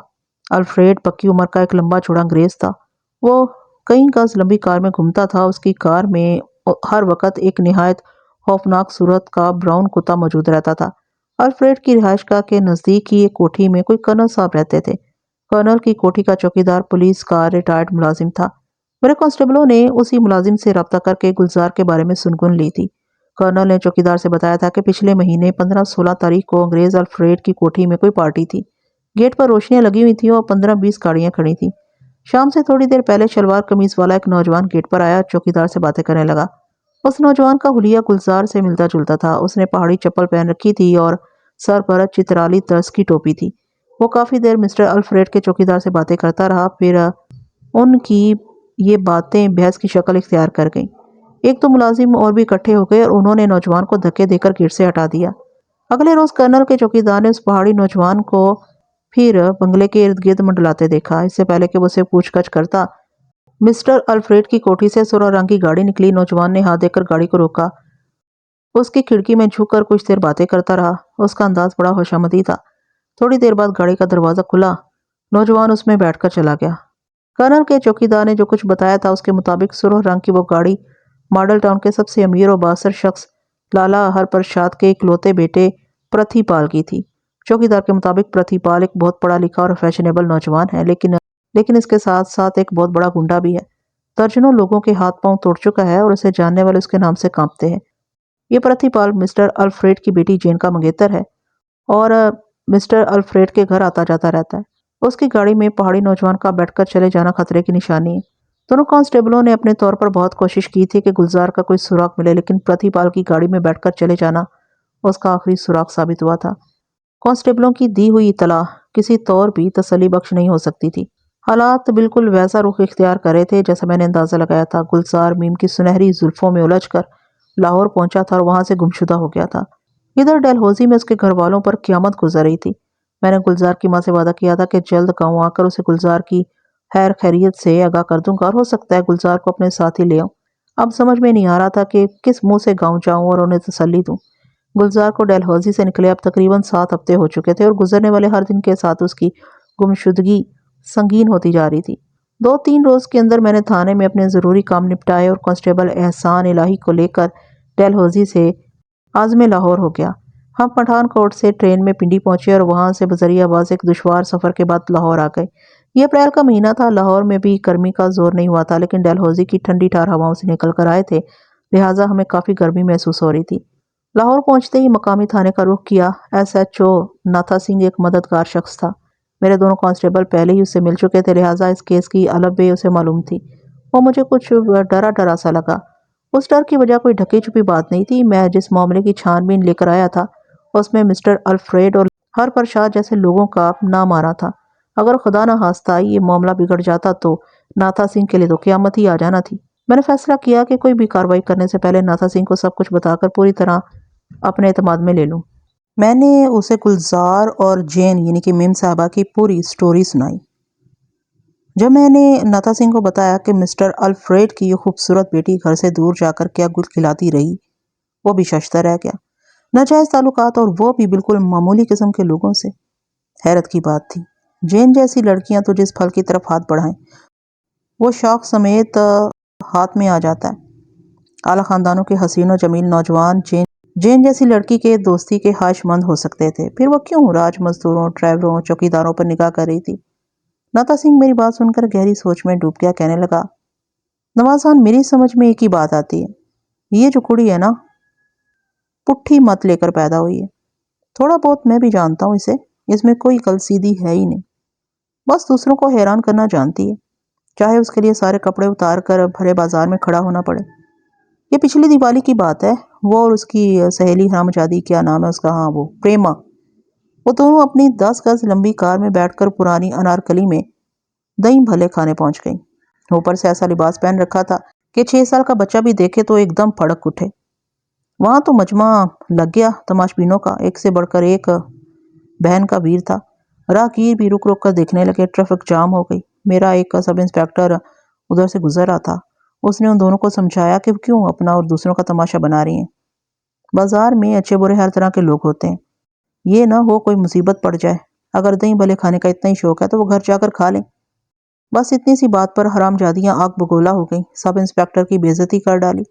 الفریڈ پکی عمر کا ایک لمبا چوڑا انگریز تھا۔ وہ کئی گز لمبی کار میں گھومتا تھا۔ اس کی کار میں ہر وقت ایک نہایت خوفناک صورت کا براؤن کتا موجود رہتا تھا۔ الفریڈ کی رہائش گاہ کے نزدیک ہی ایک کوٹھی میں کوئی کرنل صاحب رہتے تھے۔ کرنل کی کوٹھی کا چوکیدار پولیس کا ریٹائرڈ ملازم تھا۔ میرے کانسٹیبلوں نے اسی ملازم سے رابطہ کر کے گلزار کے بارے میں سنگن لی تھی۔ کرنل نے چوکیدار سے بتایا تھا کہ پچھلے مہینے 15-16 تاریخ کو انگریز الفریڈ کی کوٹھی میں کوئی پارٹی تھی۔ گیٹ پر روشنیاں لگی ہوئی تھیں اور 15-20 گاڑیاں کھڑی تھیں۔ شام سے تھوڑی دیر پہلے شلوار قمیض والا ایک نوجوان گیٹ پر آیا اور چوکیدار سے باتیں کرنے لگا۔ اس نوجوان کا حلیہ گلزار سے ملتا جلتا تھا۔ اس نے پہاڑی چپل پہن رکھی تھی اور سر پر چترالی طرز کی ٹوپی تھی۔ وہ کافی دیر مسٹر الفریڈ کے چوکیدار سے باتیں کرتا رہا، پھر ان کی یہ باتیں بحث کی شکل اختیار کر گئیں۔ 1-2 ملازم اور بھی اکٹھے ہو گئے اور انہوں نے نوجوان کو دھکے دے کر گیٹ سے ہٹا دیا۔ اگلے روز کرنل کے چوکیدار نے اس پہاڑی نوجوان کو پھر بنگلے کے ارد گرد منڈلاتے دیکھا۔ اس سے پہلے کہ وہ اسے پوچھ گچھ کرتا، مسٹر الفریڈ کی کوٹھی سے سرخ رنگ کی گاڑی نکلی۔ نوجوان نے ہاتھ دے کر گاڑی کو روکا، اس کی کھڑکی میں جھک کر کچھ دیر باتیں کرتا رہا۔ اس کا انداز بڑا خوشامدی تھا۔ تھوڑی دیر بعد گاڑی کا دروازہ کھلا، نوجوان اس میں بیٹھ کر چلا گیا۔ کرنل کے چوکیدار نے جو کچھ بتایا تھا اس کے مطابق سرخ رنگ کی وہ گاڑی ماڈل ٹاؤن کے سب سے امیر اور بااثر شخص لالا ہر پرساد کے اکلوتے بیٹے پرتھی پال کی تھی۔ چوکیدار کے مطابق پرتھی پال ایک بہت پڑھا لکھا اور فیشنیبل نوجوان ہے، لیکن اس کے ساتھ ساتھ ایک بہت بڑا گنڈا بھی ہے۔ درجنوں لوگوں کے ہاتھ پاؤں توڑ چکا ہے اور اسے جاننے والے اس کے نام سے کانپتے ہیں۔ یہ پرتھی پال مسٹر الفریڈ کی بیٹی جین کا منگیتر ہے اور مسٹر الفریڈ کے گھر آتا جاتا رہتا ہے۔ اس کی گاڑی میں پہاڑی نوجوان کا بیٹھ کر چلے جانا خطرے کی نشانی ہے۔ دونوں کانسٹیبلوں نے اپنے طور پر بہت کوشش کی تھی کہ گلزار کا کوئی سراغ ملے، لیکن پرتھی پال کی گاڑی میں بیٹھ کر چلے جانا اس کا آخری سراغ ثابت ہوا تھا۔ کانسٹیبلوں کی دی ہوئی اطلاع کسی طور بھی تسلی بخش نہیں ہو سکتی تھی۔ حالات بالکل ویسا رخ اختیار کر رہے تھے جیسا میں نے اندازہ لگایا تھا۔ گلزار میم کی سنہری زلفوں میں الجھ کر لاہور پہنچا تھا اور وہاں سے گمشدہ ہو گیا تھا۔ ادھر ڈلہوزی میں اس کے گھر والوں پر قیامت گزر رہی تھی۔ میں نے گلزار کی ماں سے وعدہ کیا تھا کہ جلد گاؤں آ کر اسے گلزار کی خیر خیریت سے آگاہ کر دوں گا اور ہو سکتا ہے گلزار کو اپنے ساتھ ہی لے آؤں۔ اب سمجھ میں نہیں آ رہا تھا کہ کس منہ سے گاؤں جاؤں اور انہیں تسلی دوں۔ گلزار کو ڈلہوزی سے نکلے اب تقریباً 7 ہفتے ہو چکے تھے اور گزرنے والے ہر دن کے ساتھ اس کی گمشدگی سنگین ہوتی جا رہی تھی۔ 2-3 روز کے اندر میں نے تھانے میں اپنے ضروری کام نپٹائے اور کانسٹیبل احسان الہی کو لے کر ڈلہوزی سے عازم لاہور ہو گیا۔ ہم پٹھان کوٹ سے ٹرین میں پنڈی پہنچے اور وہاں سے بذریعہ باز ایک دشوار سفر کے بعد لاہور آ گئے۔ یہ اپریل کا مہینہ تھا، لاہور میں بھی گرمی کا زور نہیں ہوا تھا، لیکن ڈلہوزی کی ٹھنڈی ٹھار ہواؤں سے نکل کر آئے تھے، لہٰذا ہمیں کافی گرمی محسوس ہو رہی تھی۔ لاہور پہنچتے ہی مقامی تھانے کا رخ کیا۔ ایس ایچ او ناتھا سنگھ ایک مددگار شخص تھا۔ میرے دونوں کانسٹیبل پہلے ہی اس سے مل چکے تھے، لہٰذا اس کیس کی الف بے اسے معلوم تھی۔ وہ مجھے کچھ ڈرا ڈرا سا لگا۔ اس ڈر کی وجہ کوئی ڈھکی چھپی بات نہیں تھی۔ میں جس معاملے کی چھان بین لے کر آیا تھا اس میں مسٹر الفریڈ اور ہر پرشاد جیسے لوگوں کا نام آ رہا تھا۔ اگر خدا نہ خواستہ یہ معاملہ بگڑ جاتا تو ناتھا سنگھ کے لیے تو قیامت ہی آ جانا تھی۔ میں نے فیصلہ کیا کہ کوئی بھی کارروائی کرنے سے پہلے ناتھا سنگھ کو سب کچھ بتا کر پوری طرح اپنے اعتماد میں لے لوں۔ میں نے اسے گلزار اور جین یعنی کہ میم صاحبہ کی پوری سٹوری سنائی۔ جب میں نے ناتھا سنگھ کو بتایا کہ مسٹر الفریڈ کی یہ خوبصورت بیٹی گھر سے دور جا کر کیا گل کھلاتی رہی، وہ بھی ششدر رہ گیا۔ ناجائز تعلقات اور وہ بھی بالکل معمولی قسم کے لوگوں سے۔ حیرت کی بات تھی، جین جیسی لڑکیاں تو جس پھل کی طرف ہاتھ بڑھائیں وہ شوق سمیت ہاتھ میں آ جاتا ہے۔ اعلیٰ خاندانوں کے حسین و جمیل نوجوان جین جیسی لڑکی کے دوستی کے خواہش مند ہو سکتے تھے، پھر وہ کیوں راج مزدوروں، ڈرائیوروں، چوکیداروں پر نگاہ کر رہی تھی؟ ناتھا سنگھ میری بات سن کر گہری سوچ میں ڈوب گیا، کہنے لگا، نوازان میری سمجھ میں ایک ہی بات آتی ہے، یہ جو کڑی ہے نا، پٹھی مت لے کر پیدا ہوئی ہے۔ تھوڑا بہت میں بھی جانتا ہوں اسے، اس میں کوئی کلسیدی ہے ہی نہیں، بس دوسروں کو حیران کرنا جانتی ہے، چاہے اس کے لیے سارے کپڑے اتار کر بھرے بازار میں کھڑا ہونا پڑے۔ یہ پچھلی دیوالی کی بات ہے، وہ اور اس کی سہیلی حرامجادی، کیا نام ہے اس کا، ہاں وہ پریما، وہ دونوں اپنی 10 گز لمبی کار میں بیٹھ کر پرانی انارکلی میں دہی بھلے کھانے پہنچ گئیں۔ اوپر سے ایسا لباس پہن رکھا تھا کہ 6 سال کا بچہ بھی دیکھے تو ایک دم پھڑک اٹھے۔ وہاں تو مجمع لگ گیا تماش بینوں کا، ایک سے بڑھ کر ایک بہن کا ویر تھا۔ راہگیر بھی رک رک کر دیکھنے لگے، ٹریفک جام ہو گئی۔ میرا ایک سب انسپیکٹر ادھر سے گزر رہا تھا، اس نے ان دونوں کو سمجھایا کہ کیوں اپنا اور دوسروں کا تماشا بنا رہی ہیں، بازار میں اچھے برے ہر طرح کے لوگ ہوتے ہیں، یہ نہ ہو کوئی مصیبت پڑ جائے، اگر دہی بھلے کھانے کا اتنا ہی شوق ہے تو وہ گھر جا کر کھا لیں۔ بس اتنی سی بات پر حرام جادیاں آگ بگولا ہو گئیں، سب انسپیکٹر کی بے عزتی کر ڈالی۔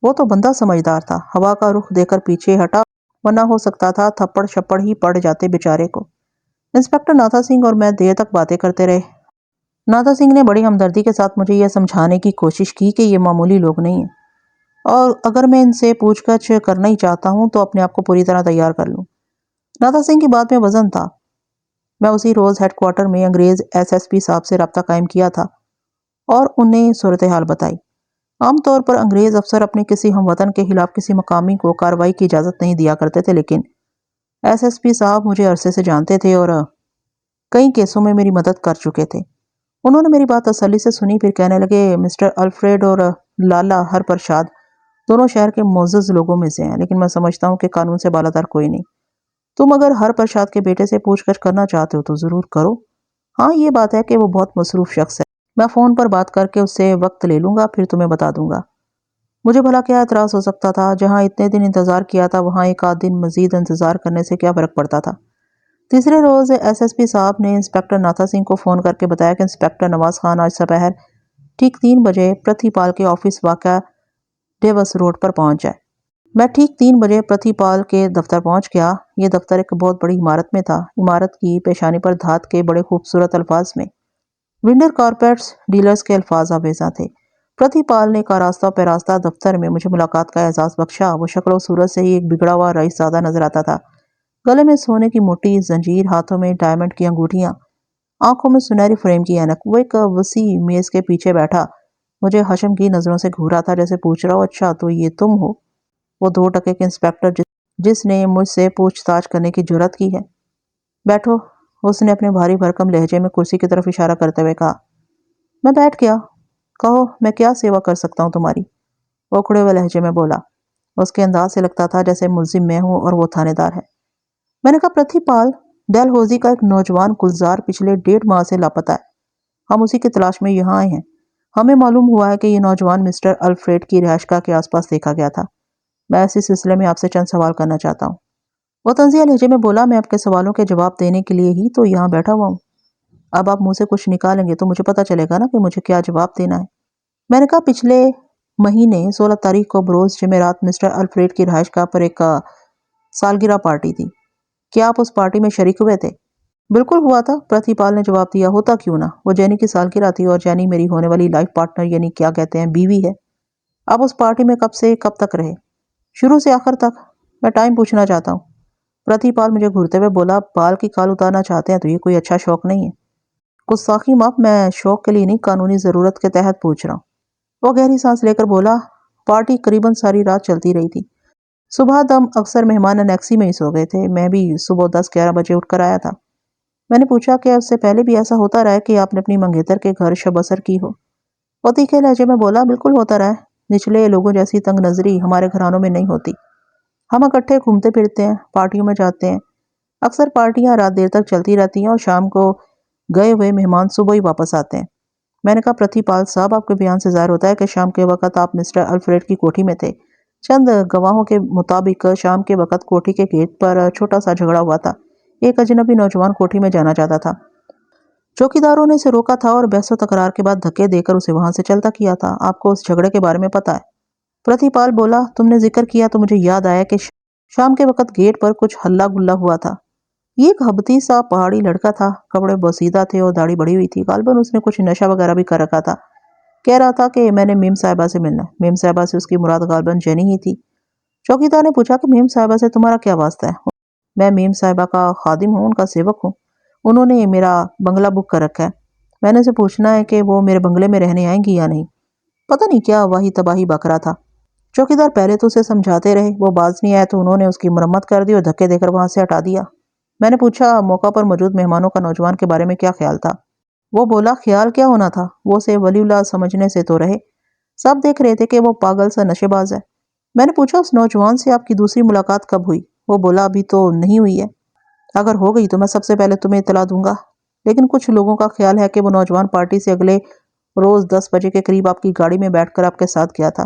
وہ تو بندہ سمجھدار تھا، ہوا کا رخ دے کر پیچھے ہٹا، ورنہ ہو سکتا تھا تھپڑ چھپڑ ہی پڑ جاتے بیچارے کو۔ انسپیکٹر ناتھا سنگھ اور میں دیر تک باتیں کرتے رہے۔ ناتھا سنگھ نے بڑی ہمدردی کے ساتھ مجھے یہ سمجھانے کی کوشش کی کہ یہ معمولی لوگ نہیں ہیں، اور اگر میں ان سے پوچھ گچھ کرنا ہی چاہتا ہوں تو اپنے آپ کو پوری طرح تیار کر لوں۔ ناتھا سنگھ کی بات میں وزن تھا۔ میں اسی روز ہیڈ کوارٹر میں انگریز ایس ایس پی صاحب سے رابطہ قائم کیا تھا اور انہیں صورتحال بتائی۔ عام طور پر انگریز افسر اپنے کسی ہم وطن کے خلاف کسی مقامی کو کارروائی کی اجازت نہیں دیا کرتے تھے، لیکن ایس ایس پی صاحب مجھے عرصے سے جانتے تھے اور کئی کیسوں میں میری مدد کر چکے تھے۔ انہوں نے میری بات تسلی سے سنی، پھر کہنے لگے، مسٹر الفریڈ اور لالا ہر پرشاد دونوں شہر کے معزز لوگوں میں سے ہیں، لیکن میں سمجھتا ہوں کہ قانون سے بالاتر کوئی نہیں۔ تم اگر ہر پرشاد کے بیٹے سے پوچھ گچھ کرنا چاہتے ہو تو ضرور کرو۔ ہاں یہ بات ہے کہ وہ بہت مصروف شخص ہے، میں فون پر بات کر کے اس سے وقت لے لوں گا، پھر تمہیں بتا دوں گا۔ مجھے بھلا کیا اعتراض ہو سکتا تھا، جہاں اتنے دن انتظار کیا تھا وہاں ایک آدھ دن مزید انتظار کرنے سے کیا فرق پڑتا تھا۔ تیسرے روز ایس ایس پی صاحب نے انسپیکٹر ناتھا سنگھ کو فون کر کے بتایا کہ انسپیکٹر نواز خان آج دوپہر ٹھیک 3 بجے پرتھی پال کے آفس واقع ڈیوس روڈ پر پہنچ جائے۔ میں ٹھیک 3 بجے پرتھی پال کے دفتر پہنچ گیا۔ یہ دفتر ایک بہت بڑی عمارت میں تھا۔ عمارت کی پیشانی پر دھات کے بڑے خوبصورت الفاظ میں ونڈر کارپیٹس ڈیلرز کے الفاظ آویزاں تھے۔ پرتھی پال نے کاراستہ و پیراستہ دفتر میں مجھے ملاقات کا اعزاز بخشا۔ وہ شکل و صورت سے ہی ایک بگڑا ہوا رئیس زادہ نظر آتا تھا، گلے میں سونے کی موٹی زنجیر، ہاتھوں میں ڈائمنڈ کی انگوٹھیاں، آنکھوں میں سنہری فریم کی اینک۔ وہ ایک وسیع میز کے پیچھے بیٹھا مجھے حشم کی نظروں سے گھورا تھا، جیسے پوچھ رہا ہو، اچھا تو یہ تم ہو وہ 2 ٹکے کے انسپیکٹر جس نے مجھ سے پوچھ تاچھ کرنے کی جرات کی ہے؟ بیٹھو، اس نے اپنے بھاری بھرکم لہجے میں کرسی کی طرف اشارہ کرتے ہوئے کہا۔ میں بیٹھ گیا۔ کہو میں کیا سیوا کر سکتا ہوں تمہاری؟ وہ اکھڑے ہوئے لہجے میں بولا۔ اس کے انداز سے لگتا تھا جیسے ملزم میں ہوں اور وہ تھانے دار ہے۔ میں نے کہا پرتھی پال، ڈیل ہوزی کا ایک نوجوان گلزار پچھلے 1.5 ماہ سے لاپتہ ہے۔ ہم اسی کی تلاش میں یہاں آئے ہیں۔ ہمیں معلوم ہوا ہے کہ یہ نوجوان مسٹر الفریڈ کی رہائش گاہ کے آس پاس دیکھا گیا تھا۔ میں اسی سلسلے میں آپ سے چند سوال کرنا چاہتا ہوں۔ وہ طنزیہ لہجے میں بولا۔ میں آپ کے سوالوں کے جواب دینے کے لیے ہی تو یہاں بیٹھا ہوا ہوں۔ اب آپ منہ سے کچھ نکالیں گے تو مجھے پتہ چلے گا نا کہ مجھے کیا جواب دینا ہے۔ میں نے کہا پچھلے مہینے 16 تاریخ کو بروز جمعرات مسٹر الفریڈ کی رہائش گاہ پر ایک سالگرہ پارٹی تھی۔ کیا آپ اس پارٹی میں شریک ہوئے تھے؟ بالکل ہوا تھا، پرتھی پال نے جواب دیا۔ ہوتا کیوں نہ، وہ جینی کی سالگرہ تھی اور جینی میری ہونے والی لائف پارٹنر یعنی کیا کہتے ہیں بیوی ہے۔ آپ اس پارٹی میں کب سے کب تک رہے؟ شروع سے آخر تک۔ میں ٹائم پوچھنا چاہتا ہوں۔ پرتھی پال مجھے گھورتے ہوئے بولا۔ بال کی کال اتارنا چاہتے ہیں تو یہ کوئی اچھا شوق نہیں ہے۔ گستاخی معاف، میں شوق کے لیے نہیں قانونی ضرورت کے تحت پوچھ رہا ہوں۔ وہ گہری سانس لے کر بولا۔ پارٹی قریباً ساری رات چلتی رہی تھی۔ صبح دم اکثر مہمان انیکسی میں ہی سو گئے تھے۔ میں بھی صبح 10-11 بجے اٹھ کر آیا تھا۔ میں نے پوچھا کہ اس سے پہلے بھی ایسا ہوتا رہا ہے کہ آپ نے اپنی منگیتر کے گھر شب بسر کی ہو؟ وہ تیکھے لہجے میں بولا۔ بالکل ہوتا رہا ہے۔ نچلے لوگوں جیسی تنگ نظری ہمارے گھرانوں میں نہیں ہوتی۔ ہم اکٹھے گھومتے پھرتے ہیں، پارٹیوں میں جاتے ہیں۔ اکثر پارٹیاں رات دیر تک چلتی رہتی ہیں اور شام کو گئے ہوئے مہمان صبح ہی واپس آتے ہیں۔ میں نے کہا پرتھی پال صاحب، آپ کے بیان سے ظاہر ہوتا ہے کہ شام کے وقت آپ مسٹر الفریڈ کی کوٹھی میں تھے۔ چند گواہوں کے مطابق شام کے وقت کوٹھی کے گیٹ پر چھوٹا سا جھگڑا ہوا تھا۔ ایک اجنبی نوجوان کوٹھی میں جانا چاہتا تھا۔ چوکیداروں نے اسے روکا تھا اور بحث و تکرار کے بعد دھکے دے کر اسے وہاں سے چلتا کیا تھا۔ آپ کو اس جھگڑے کے بارے میں پتہ ہے؟ پرتھی پال بولا۔ تم نے ذکر کیا تو مجھے یاد آیا کہ شام کے وقت گیٹ پر کچھ ہلا گلا ہوا تھا۔ یہ ایک ہبتی سا پہاڑی لڑکا تھا، کپڑے بوسیدہ تھے اور داڑھی بڑھی ہوئی تھی۔ غالباً اس نے کچھ نشہ وغیرہ بھی کر رکھا تھا۔ کہہ رہا تھا کہ میں نے میم صاحبہ سے ملنا ہے۔ میم صاحبہ سے اس کی مراد غالباً جینی ہی تھی۔ چوکیدار نے پوچھا کہ میم صاحبہ سے تمہارا کیا واسطہ ہے؟ میں میم صاحبہ کا خادم ہوں، ان کا سیوک ہوں۔ انہوں نے میرا بنگلہ بک کر رکھا ہے۔ میں نے اسے پوچھنا ہے کہ وہ میرے بنگلے میں رہنے آئیں گی یا نہیں۔ پتہ نہیں کیا واہی تباہی بکرا تھا۔ چوکیدار پہلے تو اسے سمجھاتے رہے، وہ باز نہیں آیا تو انہوں نے اس کی مرمت کر دی اور دھکے دے کر وہاں سے ہٹا دیا۔ میں نے پوچھا موقع پر موجود مہمانوں کا نوجوان کے بارے میں کیا خیال تھا؟ وہ بولا خیال کیا ہونا تھا، وہ اسے ولی اللہ سمجھنے سے تو رہے۔ سب دیکھ رہے تھے کہ وہ پاگل سا نشے باز ہے۔ میں نے پوچھا اس نوجوان سے آپ کی دوسری ملاقات کب ہوئی؟ وہ بولا ابھی تو نہیں ہوئی ہے۔ اگر ہو گئی تو میں سب سے پہلے تمہیں اطلاع دوں گا۔ لیکن کچھ لوگوں کا خیال ہے کہ وہ نوجوان پارٹی سے اگلے روز 10 بجے کے قریب آپ کی گاڑی میں بیٹھ کر آپ کے ساتھ گیا تھا۔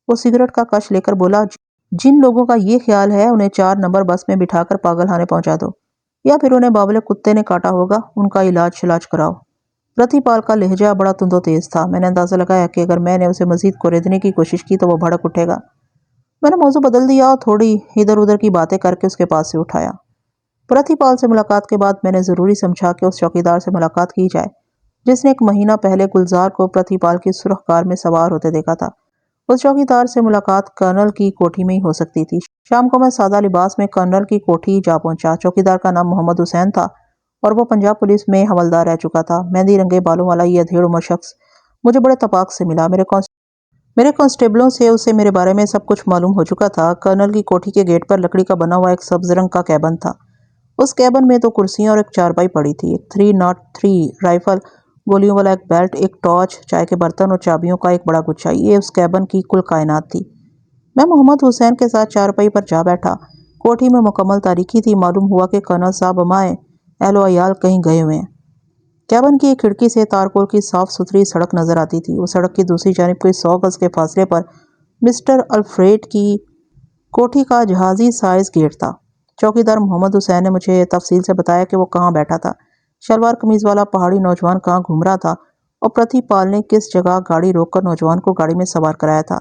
وہ سگریٹ کا کش لے کر بولا۔ جن لوگوں کا یہ خیال ہے انہیں 4 نمبر بس میں بٹھا کر پاگل خانے پہنچا دو، یا پھر انہیں باولے کتے نے کاٹا ہوگا، ان کا علاج کراؤ۔ پرتھی پال کا لہجہ بڑا تند و تیز تھا۔ میں نے اندازہ لگایا کہ اگر میں نے اسے مزید کوریدنے کی کوشش کی تو وہ بھڑک اٹھے گا۔ میں نے موضوع بدل دیا اور تھوڑی ادھر ادھر کی باتیں کر کے اس کے پاس سے اٹھایا۔ پرتھی پال سے ملاقات کے بعد میں نے ضروری سمجھا کہ اس چوکیدار سے ملاقات کی جائے جس نے 1 مہینہ پہلے گلزار کو پرتھی پال کی سرخ کار میں سوار ہوتے دیکھا تھا۔ اس چوکیدار سے ملاقات کرنل کی کوٹھی میں ہی ہو سکتی تھی۔ شام کو میں سادہ لباس میں کرنل کی کوٹھی جا پہنچا۔ چوکیدار کا نام محمد حسین تھا اور وہ پنجاب پولیس میں حوالدار رہ چکا تھا۔ مہندی رنگے بالوں والا یہ ادھیڑ عمر شخص مجھے بڑے تپاک سے ملا۔ میرے کانسٹیبلوں سے اسے میرے بارے میں سب کچھ معلوم ہو چکا تھا۔ کرنل کی کوٹھی کے گیٹ پر لکڑی کا بنا ہوا ایک سبز رنگ کا کیبن تھا۔ اس کیبن میں 2 کرسیاں اور ایک چارپائی پڑی تھی۔ ایک 303 رائفل، گولیوں والا ایک بیلٹ، ایک ٹارچ، چائے کے برتن اور چابیوں کا ایک بڑا گچھا۔ یہ اس کیبن کی کل کائنات تھی۔ میں محمد حسین کے ساتھ چارپائی پر جا بیٹھا۔ کوٹھی میں مکمل تاریکی تھی۔ معلوم ہوا کہ کرنل صاحب ہمارے اہل و عیال کہیں گئے ہوئے ہیں۔ کیبن کی ایک کھڑکی سے تارکول کی صاف ستھری سڑک نظر آتی تھی۔ وہ سڑک کی دوسری جانب کوئی 100 گز کے فاصلے پر مسٹر الفریڈ کی کوٹھی کا جہازی سائز گیٹ تھا۔ چوکیدار محمد حسین نے مجھے تفصیل سے بتایا کہ وہ کہاں بیٹھا تھا، شلوار قمیض والا پہاڑی نوجوان کہاں گھوم رہا تھا اور پرتھی پال نے کس جگہ گاڑی روک کر نوجوان کو گاڑی میں سوار کرایا تھا۔